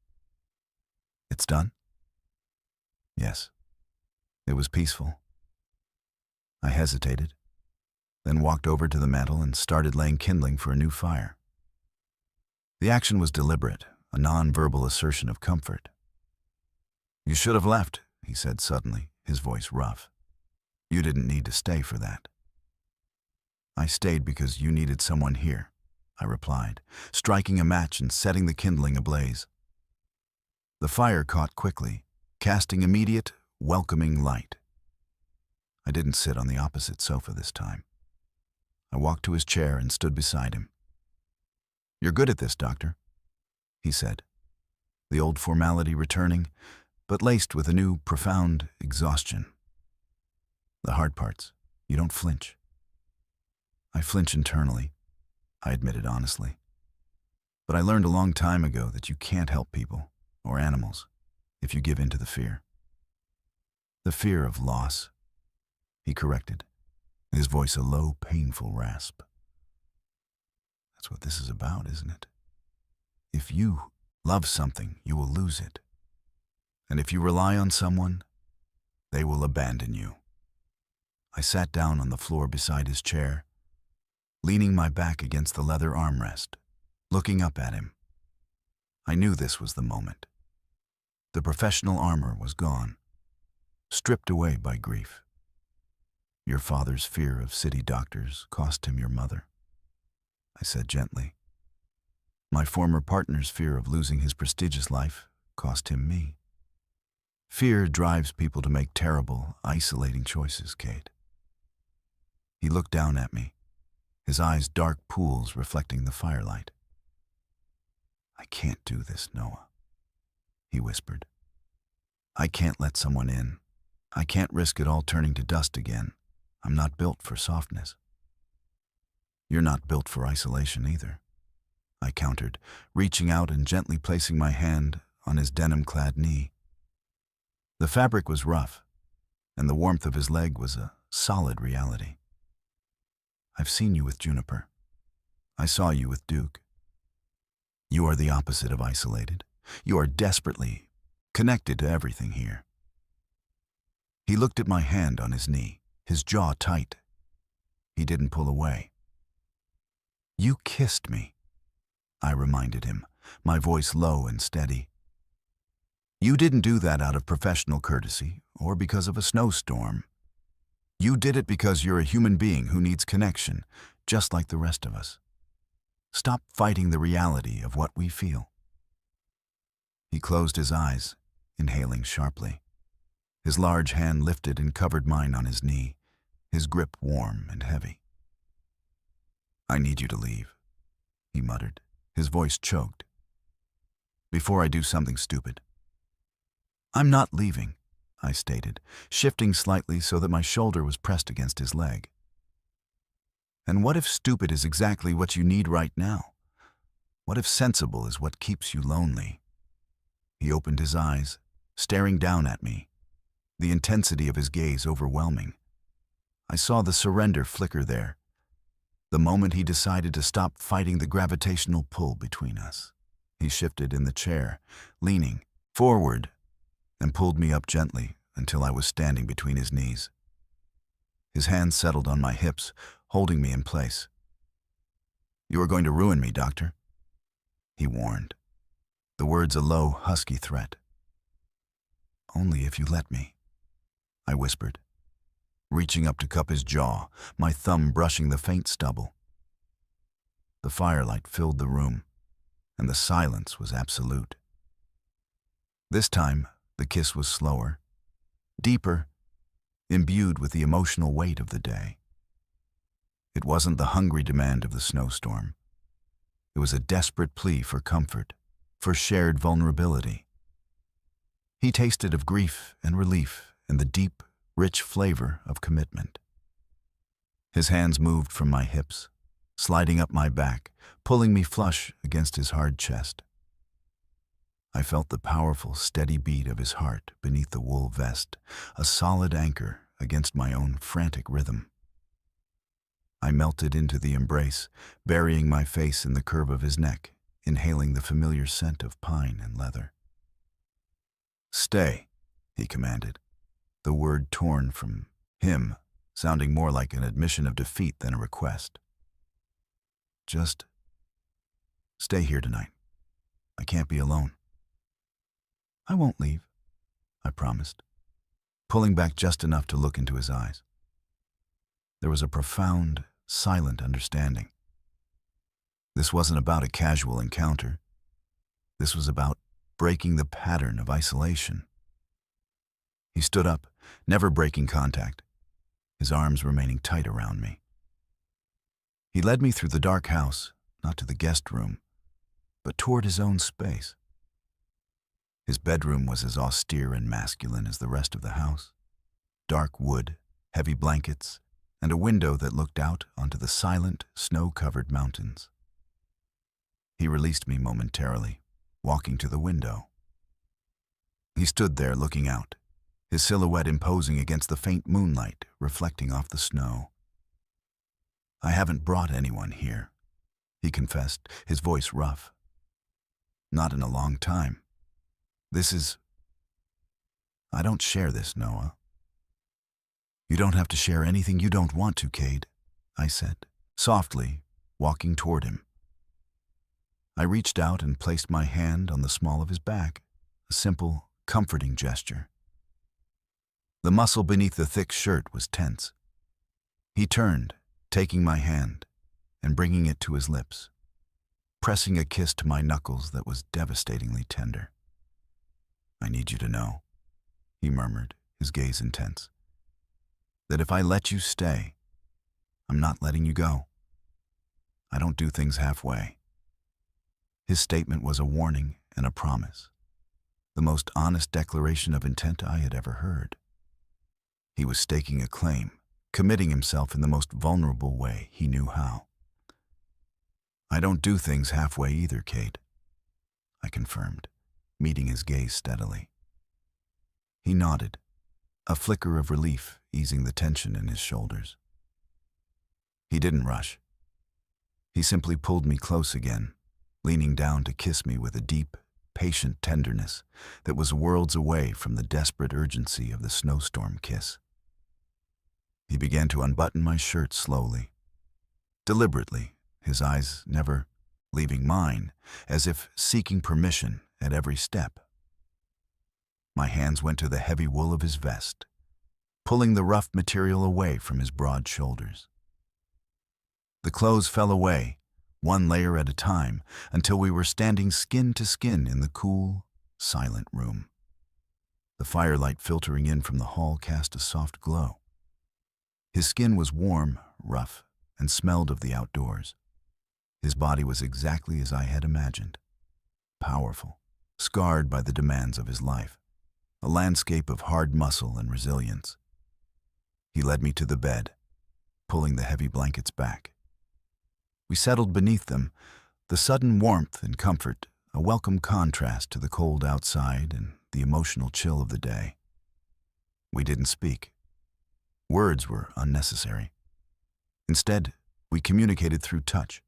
"It's done?" "Yes." It was peaceful. I hesitated, then walked over to the mantel and started laying kindling for a new fire. The action was deliberate, a non-verbal assertion of comfort. "You should have left," he said suddenly, his voice rough. "You didn't need to stay for that." "I stayed because you needed someone here," I replied, striking a match and setting the kindling ablaze. The fire caught quickly, casting immediate, welcoming light. I didn't sit on the opposite sofa this time. I walked to his chair and stood beside him. "You're good at this, Doctor," he said, the old formality returning, but laced with a new, profound exhaustion. "The hard parts, you don't flinch." "I flinch internally," I admitted honestly. "But I learned a long time ago that you can't help people, or animals, if you give in to the fear." "The fear of loss," he corrected, his voice a low, painful rasp. "That's what this is about, isn't it? If you love something, you will lose it. And if you rely on someone, they will abandon you." I sat down on the floor beside his chair, leaning my back against the leather armrest, looking up at him. I knew this was the moment. The professional armor was gone, stripped away by grief. "Your father's fear of city doctors cost him your mother," I said gently. "My former partner's fear of losing his prestigious life cost him me. Fear drives people to make terrible, isolating choices, Cade." He looked down at me, his eyes dark pools reflecting the firelight. "I can't do this, Noah," he whispered. "I can't let someone in. I can't risk it all turning to dust again. I'm not built for softness." "You're not built for isolation either," I countered, reaching out and gently placing my hand on his denim-clad knee. The fabric was rough, and the warmth of his leg was a solid reality. "I've seen you with Juniper. I saw you with Duke. You are the opposite of isolated. You are desperately connected to everything here." He looked at my hand on his knee, his jaw tight. He didn't pull away. "You kissed me," I reminded him, my voice low and steady. "You didn't do that out of professional courtesy or because of a snowstorm. You did it because you're a human being who needs connection, just like the rest of us. Stop fighting the reality of what we feel." He closed his eyes, inhaling sharply. His large hand lifted and covered mine on his knee, his grip warm and heavy. "I need you to leave," he muttered, his voice choked. "Before I do something stupid." "I'm not leaving," I stated, shifting slightly so that my shoulder was pressed against his leg. "And what if stupid is exactly what you need right now? What if sensible is what keeps you lonely?" He opened his eyes, staring down at me, the intensity of his gaze overwhelming. I saw the surrender flicker there, the moment he decided to stop fighting the gravitational pull between us. He shifted in the chair, leaning forward, and pulled me up gently until I was standing between his knees. His hands settled on my hips, holding me in place. "You are going to ruin me, Doctor," he warned, the words a low, husky threat. "Only if you let me," I whispered, reaching up to cup his jaw, my thumb brushing the faint stubble. The firelight filled the room, and the silence was absolute. This time, the kiss was slower, deeper, imbued with the emotional weight of the day. It wasn't the hungry demand of the snowstorm. It was a desperate plea for comfort, for shared vulnerability. He tasted of grief and relief and the deep, rich flavor of commitment. His hands moved from my hips, sliding up my back, pulling me flush against his hard chest. I felt the powerful, steady beat of his heart beneath the wool vest, a solid anchor against my own frantic rhythm. I melted into the embrace, burying my face in the curve of his neck, inhaling the familiar scent of pine and leather. "Stay," he commanded, the word torn from him, sounding more like an admission of defeat than a request. "Just stay here tonight. I can't be alone." "I won't leave," I promised, pulling back just enough to look into his eyes. There was a profound, silent understanding. This wasn't about a casual encounter. This was about breaking the pattern of isolation. He stood up, never breaking contact, his arms remaining tight around me. He led me through the dark house, not to the guest room, but toward his own space. His bedroom was as austere and masculine as the rest of the house. Dark wood, heavy blankets, and a window that looked out onto the silent, snow-covered mountains. He released me momentarily, walking to the window. He stood there looking out, his silhouette imposing against the faint moonlight reflecting off the snow. "I haven't brought anyone here," he confessed, his voice rough. "Not in a long time. I don't share this, Noah." "You don't have to share anything you don't want to, Cade," I said, softly, walking toward him. I reached out and placed my hand on the small of his back, a simple, comforting gesture. The muscle beneath the thick shirt was tense. He turned, taking my hand and bringing it to his lips, pressing a kiss to my knuckles that was devastatingly tender. "I need you to know," he murmured, his gaze intense, "that if I let you stay, I'm not letting you go. I don't do things halfway." His statement was a warning and a promise, the most honest declaration of intent I had ever heard. He was staking a claim, committing himself in the most vulnerable way he knew how. "I don't do things halfway either, Cade," I confirmed, meeting his gaze steadily. He nodded, a flicker of relief easing the tension in his shoulders. He didn't rush. He simply pulled me close again, leaning down to kiss me with a deep, patient tenderness that was worlds away from the desperate urgency of the snowstorm kiss. He began to unbutton my shirt slowly, deliberately, his eyes never leaving mine, as if seeking permission at every step. My hands went to the heavy wool of his vest, pulling the rough material away from his broad shoulders. The clothes fell away, one layer at a time, until we were standing skin to skin in the cool, silent room. The firelight filtering in from the hall cast a soft glow. His skin was warm, rough, and smelled of the outdoors. His body was exactly as I had imagined. Powerful, scarred by the demands of his life, a landscape of hard muscle and resilience. He led me to the bed, pulling the heavy blankets back. We settled beneath them, the sudden warmth and comfort a welcome contrast to the cold outside and the emotional chill of the day. We didn't speak. Words were unnecessary. Instead, we communicated through touch,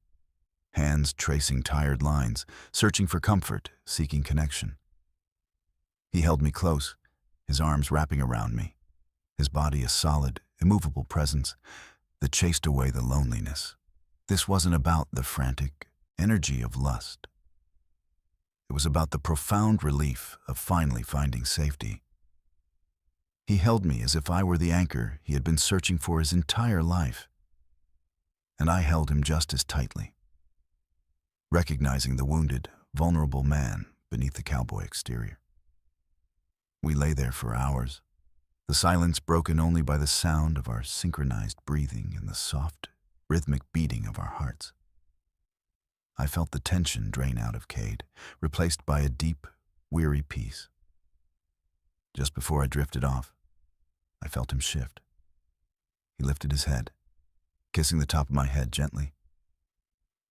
hands tracing tired lines, searching for comfort, seeking connection. He held me close, his arms wrapping around me, his body a solid, immovable presence that chased away the loneliness. This wasn't about the frantic energy of lust. It was about the profound relief of finally finding safety. He held me as if I were the anchor he had been searching for his entire life, and I held him just as tightly, recognizing the wounded, vulnerable man beneath the cowboy exterior. We lay there for hours, the silence broken only by the sound of our synchronized breathing and the soft, rhythmic beating of our hearts. I felt the tension drain out of Cade, replaced by a deep, weary peace. Just before I drifted off, I felt him shift. He lifted his head, kissing the top of my head gently.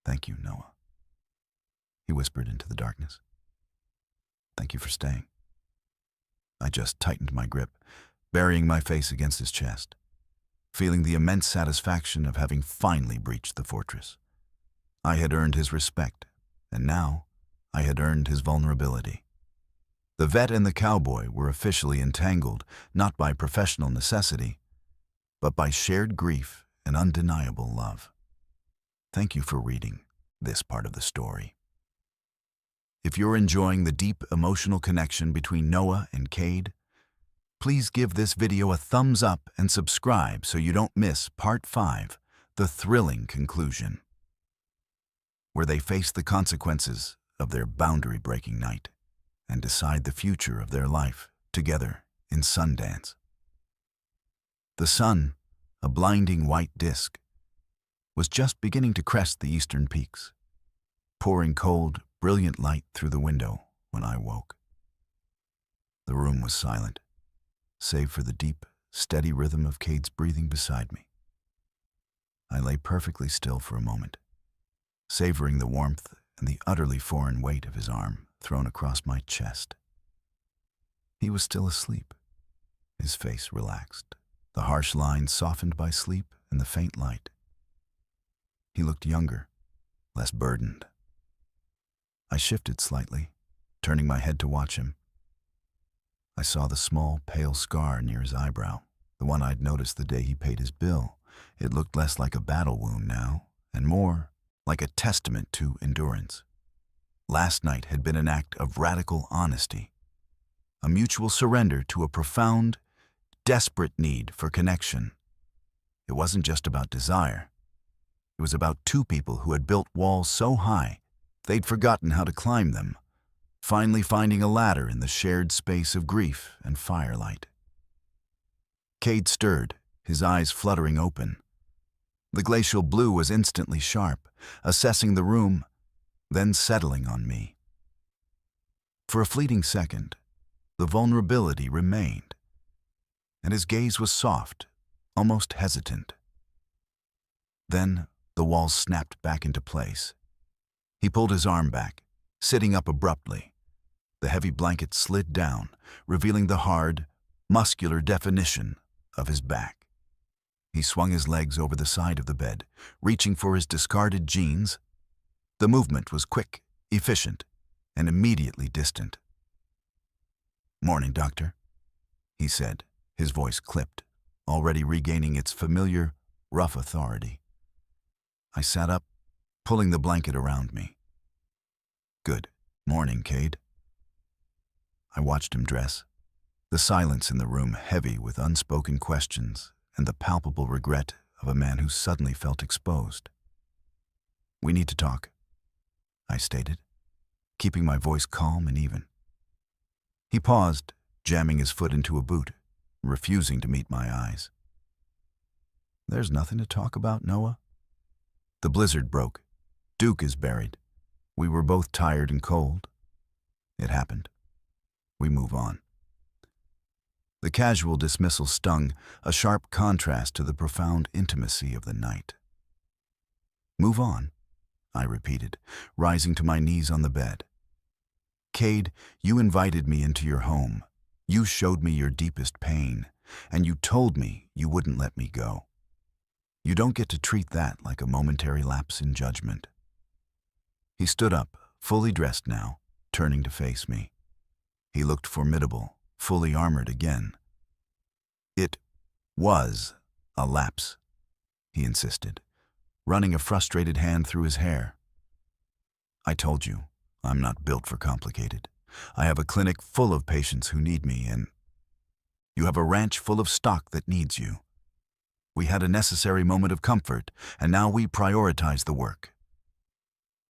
"Thank you, Noah," he whispered into the darkness. "Thank you for staying." I just tightened my grip, burying my face against his chest. feeling the immense satisfaction of having finally breached the fortress. I had earned his respect, and now I had earned his vulnerability. The vet and the cowboy were officially entangled, not by professional necessity, but by shared grief and undeniable love. Thank you for reading this part of the story. If you're enjoying the deep emotional connection between Noah and Cade, please give this video a thumbs up and subscribe so you don't miss Part 5, the thrilling conclusion, where they face the consequences of their boundary-breaking night and decide the future of their life together in Sundance. The sun, a blinding white disk, was just beginning to crest the eastern peaks, pouring cold, brilliant light through the window when I woke. The room was silent, save for the deep, steady rhythm of Cade's breathing beside me. I lay perfectly still for a moment, savoring the warmth and the utterly foreign weight of his arm thrown across my chest. He was still asleep, his face relaxed, the harsh lines softened by sleep and the faint light. He looked younger, less burdened. I shifted slightly, turning my head to watch him. I saw the small, pale scar near his eyebrow, the one I'd noticed the day he paid his bill. It looked less like a battle wound now, and more like a testament to endurance. Last night had been an act of radical honesty, a mutual surrender to a profound, desperate need for connection. It wasn't just about desire. It was about two people who had built walls so high they'd forgotten how to climb them, finally finding a ladder in the shared space of grief and firelight. Cade stirred, his eyes fluttering open. The glacial blue was instantly sharp, assessing the room, then settling on me. For a fleeting second, the vulnerability remained, and his gaze was soft, almost hesitant. Then the walls snapped back into place. He pulled his arm back, sitting up abruptly. The heavy blanket slid down, revealing the hard, muscular definition of his back. He swung his legs over the side of the bed, reaching for his discarded jeans. The movement was quick, efficient, and immediately distant. "Morning, Doctor," he said, his voice clipped, already regaining its familiar, rough authority. I sat up, pulling the blanket around me. "Good morning, Cade." I watched him dress, the silence in the room heavy with unspoken questions and the palpable regret of a man who suddenly felt exposed. "We need to talk," I stated, keeping my voice calm and even. He paused, jamming his foot into a boot, refusing to meet my eyes. "There's nothing to talk about, Noah. The blizzard broke. Duke is buried. We were both tired and cold. It happened. We move on." The casual dismissal stung, a sharp contrast to the profound intimacy of the night. "Move on," I repeated, rising to my knees on the bed. "Cade, you invited me into your home. You showed me your deepest pain, and you told me you wouldn't let me go. You don't get to treat that like a momentary lapse in judgment." He stood up, fully dressed now, turning to face me. He looked formidable, fully armored again. "It was a lapse," he insisted, running a frustrated hand through his hair. "I told you, I'm not built for complicated. I have a clinic full of patients who need me, and you have a ranch full of stock that needs you. We had a necessary moment of comfort, and now we prioritize the work."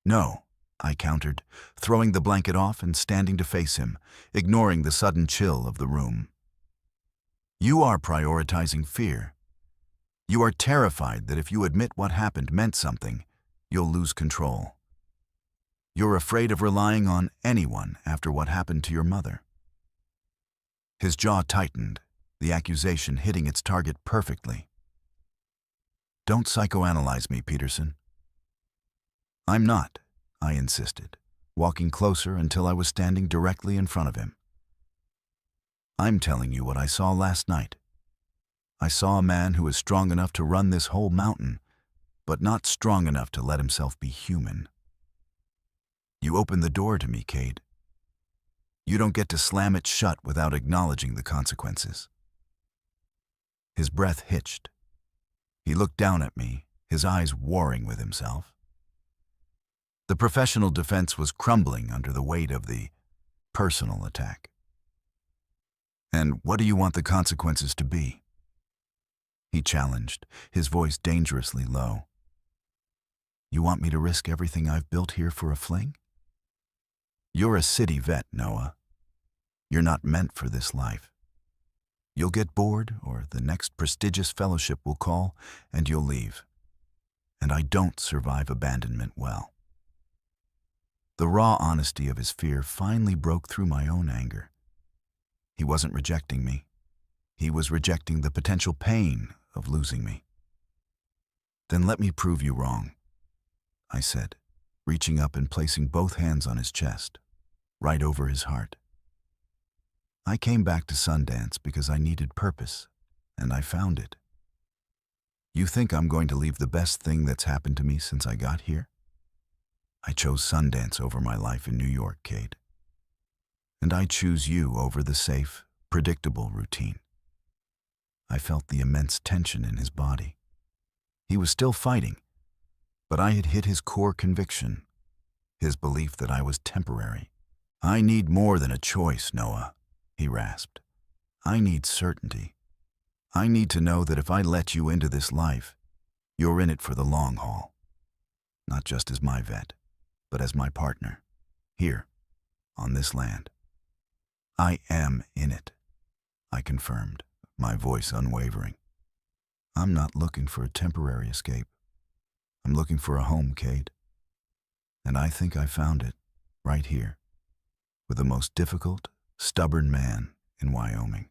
"No," I countered, throwing the blanket off and standing to face him, ignoring the sudden chill of the room. "You are prioritizing fear. You are terrified that if you admit what happened meant something, you'll lose control. You're afraid of relying on anyone after what happened to your mother." His jaw tightened, the accusation hitting its target perfectly. "Don't psychoanalyze me, Peterson." "I'm not," I insisted, walking closer until I was standing directly in front of him. "I'm telling you what I saw last night. I saw a man who was strong enough to run this whole mountain, but not strong enough to let himself be human. You opened the door to me, Cade. You don't get to slam it shut without acknowledging the consequences. His breath hitched. He looked down at me, his eyes warring with himself. The professional defense was crumbling under the weight of the personal attack. And what do you want the consequences to be? He challenged, his voice dangerously low. You want me to risk everything I've built here for a fling? You're a city vet, Noah. You're not meant for this life. You'll get bored, or the next prestigious fellowship will call, and you'll leave. And I don't survive abandonment well. The raw honesty of his fear finally broke through my own anger. He wasn't rejecting me. He was rejecting the potential pain of losing me. Then let me prove you wrong, I said, reaching up and placing both hands on his chest, right over his heart. I came back to Sundance because I needed purpose, and I found it. You think I'm going to leave the best thing that's happened to me since I got here? I chose Sundance over my life in New York, Cade. And I choose you over the safe, predictable routine. I felt the immense tension in his body. He was still fighting, but I had hit his core conviction, his belief that I was temporary. I need more than a choice, Noah, he rasped. I need certainty. I need to know that if I let you into this life, you're in it for the long haul. Not just as my vet, but as my partner, here, on this land. I am in it, I confirmed, my voice unwavering. I'm not looking for a temporary escape. I'm looking for a home, Cade. And I think I found it, right here, with the most difficult, stubborn man in Wyoming.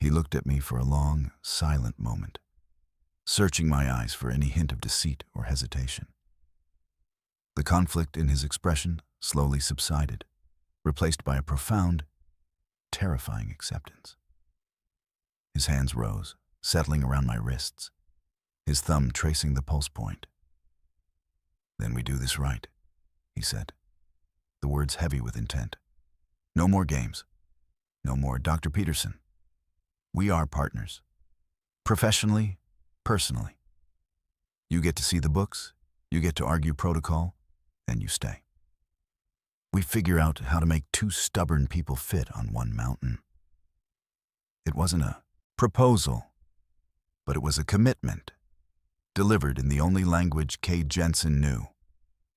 He looked at me for a long, silent moment, searching my eyes for any hint of deceit or hesitation. The conflict in his expression slowly subsided, replaced by a profound, terrifying acceptance. His hands rose, settling around my wrists, his thumb tracing the pulse point. Then we do this right, he said, the words heavy with intent. No more games. No more Dr. Peterson. We are partners. Professionally, personally. You get to see the books, you get to argue protocol, and you stay. We figure out how to make two stubborn people fit on one mountain. It wasn't a proposal, but it was a commitment, delivered in the only language Cade Jensen knew,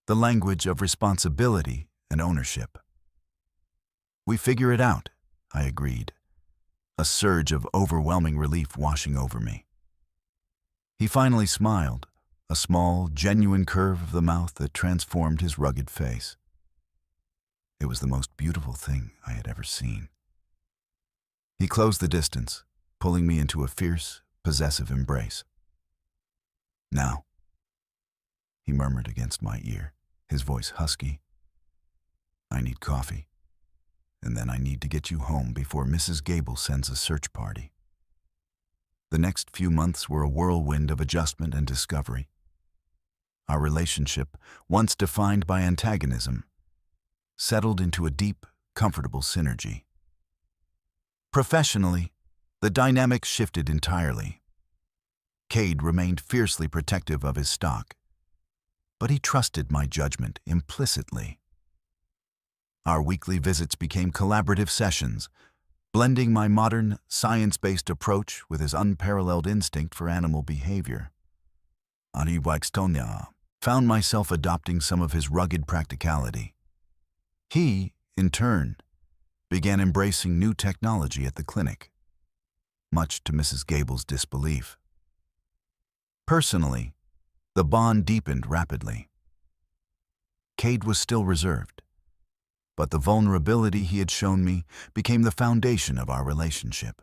the language of responsibility and ownership. We figure it out, I agreed, a surge of overwhelming relief washing over me. He finally smiled, a small, genuine curve of the mouth that transformed his rugged face. It was the most beautiful thing I had ever seen. He closed the distance, pulling me into a fierce, possessive embrace. Now, he murmured against my ear, his voice husky, I need coffee, and then I need to get you home before Mrs. Gable sends a search party. The next few months were a whirlwind of adjustment and discovery. Our relationship, once defined by antagonism, settled into a deep, comfortable synergy. Professionally, the dynamic shifted entirely. Cade remained fiercely protective of his stock, but he trusted my judgment implicitly. Our weekly visits became collaborative sessions, blending my modern, science-based approach with his unparalleled instinct for animal behavior. I found myself adopting some of his rugged practicality. He, in turn, began embracing new technology at the clinic, much to Mrs. Gable's disbelief. Personally, the bond deepened rapidly. Cade was still reserved, but the vulnerability he had shown me became the foundation of our relationship.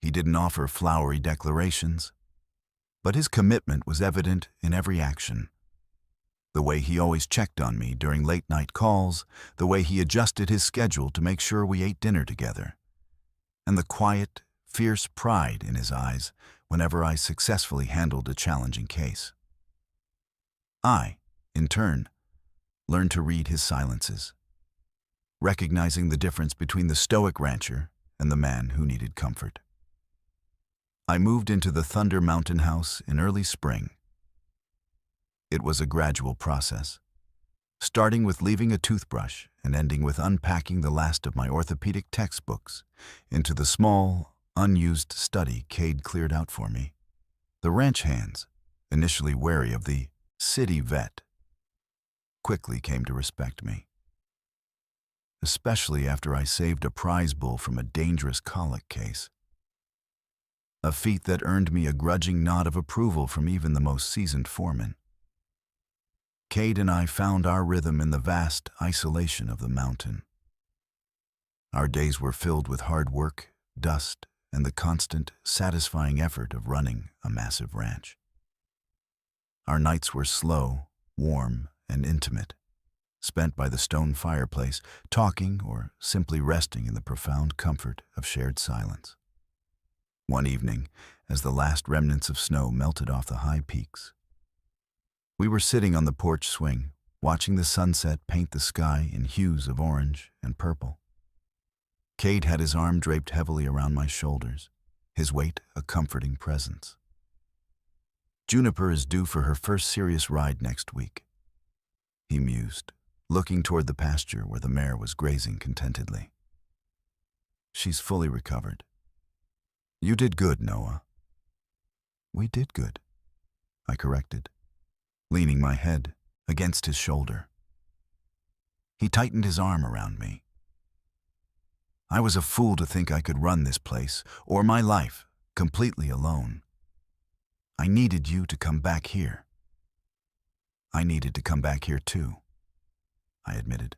He didn't offer flowery declarations, but his commitment was evident in every action. The way he always checked on me during late-night calls, the way he adjusted his schedule to make sure we ate dinner together, and the quiet, fierce pride in his eyes whenever I successfully handled a challenging case. I, in turn, learned to read his silences, recognizing the difference between the stoic rancher and the man who needed comfort. I moved into the Thunder Mountain house in early spring. It was a gradual process, starting with leaving a toothbrush and ending with unpacking the last of my orthopedic textbooks into the small, unused study Cade cleared out for me. The ranch hands, initially wary of the city vet, quickly came to respect me, especially after I saved a prize bull from a dangerous colic case, a feat that earned me a grudging nod of approval from even the most seasoned foreman. Cade and I found our rhythm in the vast isolation of the mountain. Our days were filled with hard work, dust, and the constant, satisfying effort of running a massive ranch. Our nights were slow, warm, and intimate, spent by the stone fireplace, talking or simply resting in the profound comfort of shared silence. One evening, as the last remnants of snow melted off the high peaks, we were sitting on the porch swing, watching the sunset paint the sky in hues of orange and purple. Cade had his arm draped heavily around my shoulders, his weight a comforting presence. Juniper is due for her first serious ride next week, he mused, looking toward the pasture where the mare was grazing contentedly. She's fully recovered. You did good, Noah. We did good, I corrected, leaning my head against his shoulder. He tightened his arm around me. I was a fool to think I could run this place, or my life, completely alone. I needed you to come back here. I needed to come back here too, I admitted.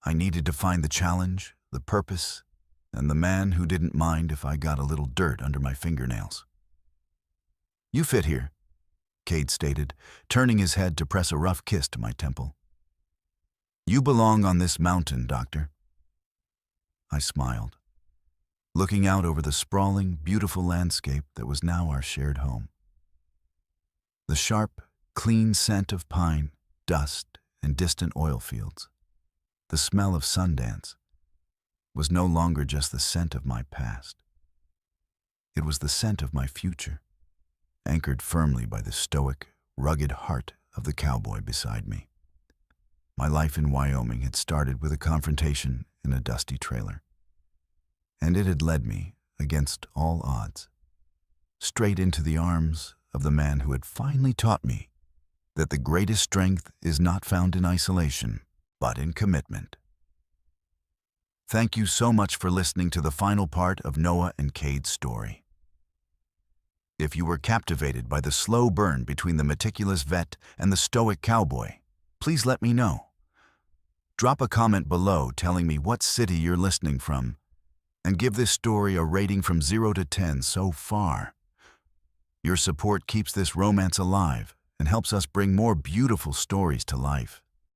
I needed to find the challenge, the purpose, and the man who didn't mind if I got a little dirt under my fingernails. You fit here, Cade stated, turning his head to press a rough kiss to my temple. You belong on this mountain, Doctor. I smiled, looking out over the sprawling, beautiful landscape that was now our shared home. The sharp, clean scent of pine, dust, and distant oil fields, the smell of Sundance, was no longer just the scent of my past. It was the scent of my future, anchored firmly by the stoic, rugged heart of the cowboy beside me. My life in Wyoming had started with a confrontation in a dusty trailer, and it had led me, against all odds, straight into the arms of the man who had finally taught me that the greatest strength is not found in isolation, but in commitment. Thank you so much for listening to the final part of Noah and Cade's story. If you were captivated by the slow burn between the meticulous vet and the stoic cowboy, please let me know. Drop a comment below telling me what city you're listening from, and give this story a rating from 0 to 10 so far. Your support keeps this romance alive and helps us bring more beautiful stories to life.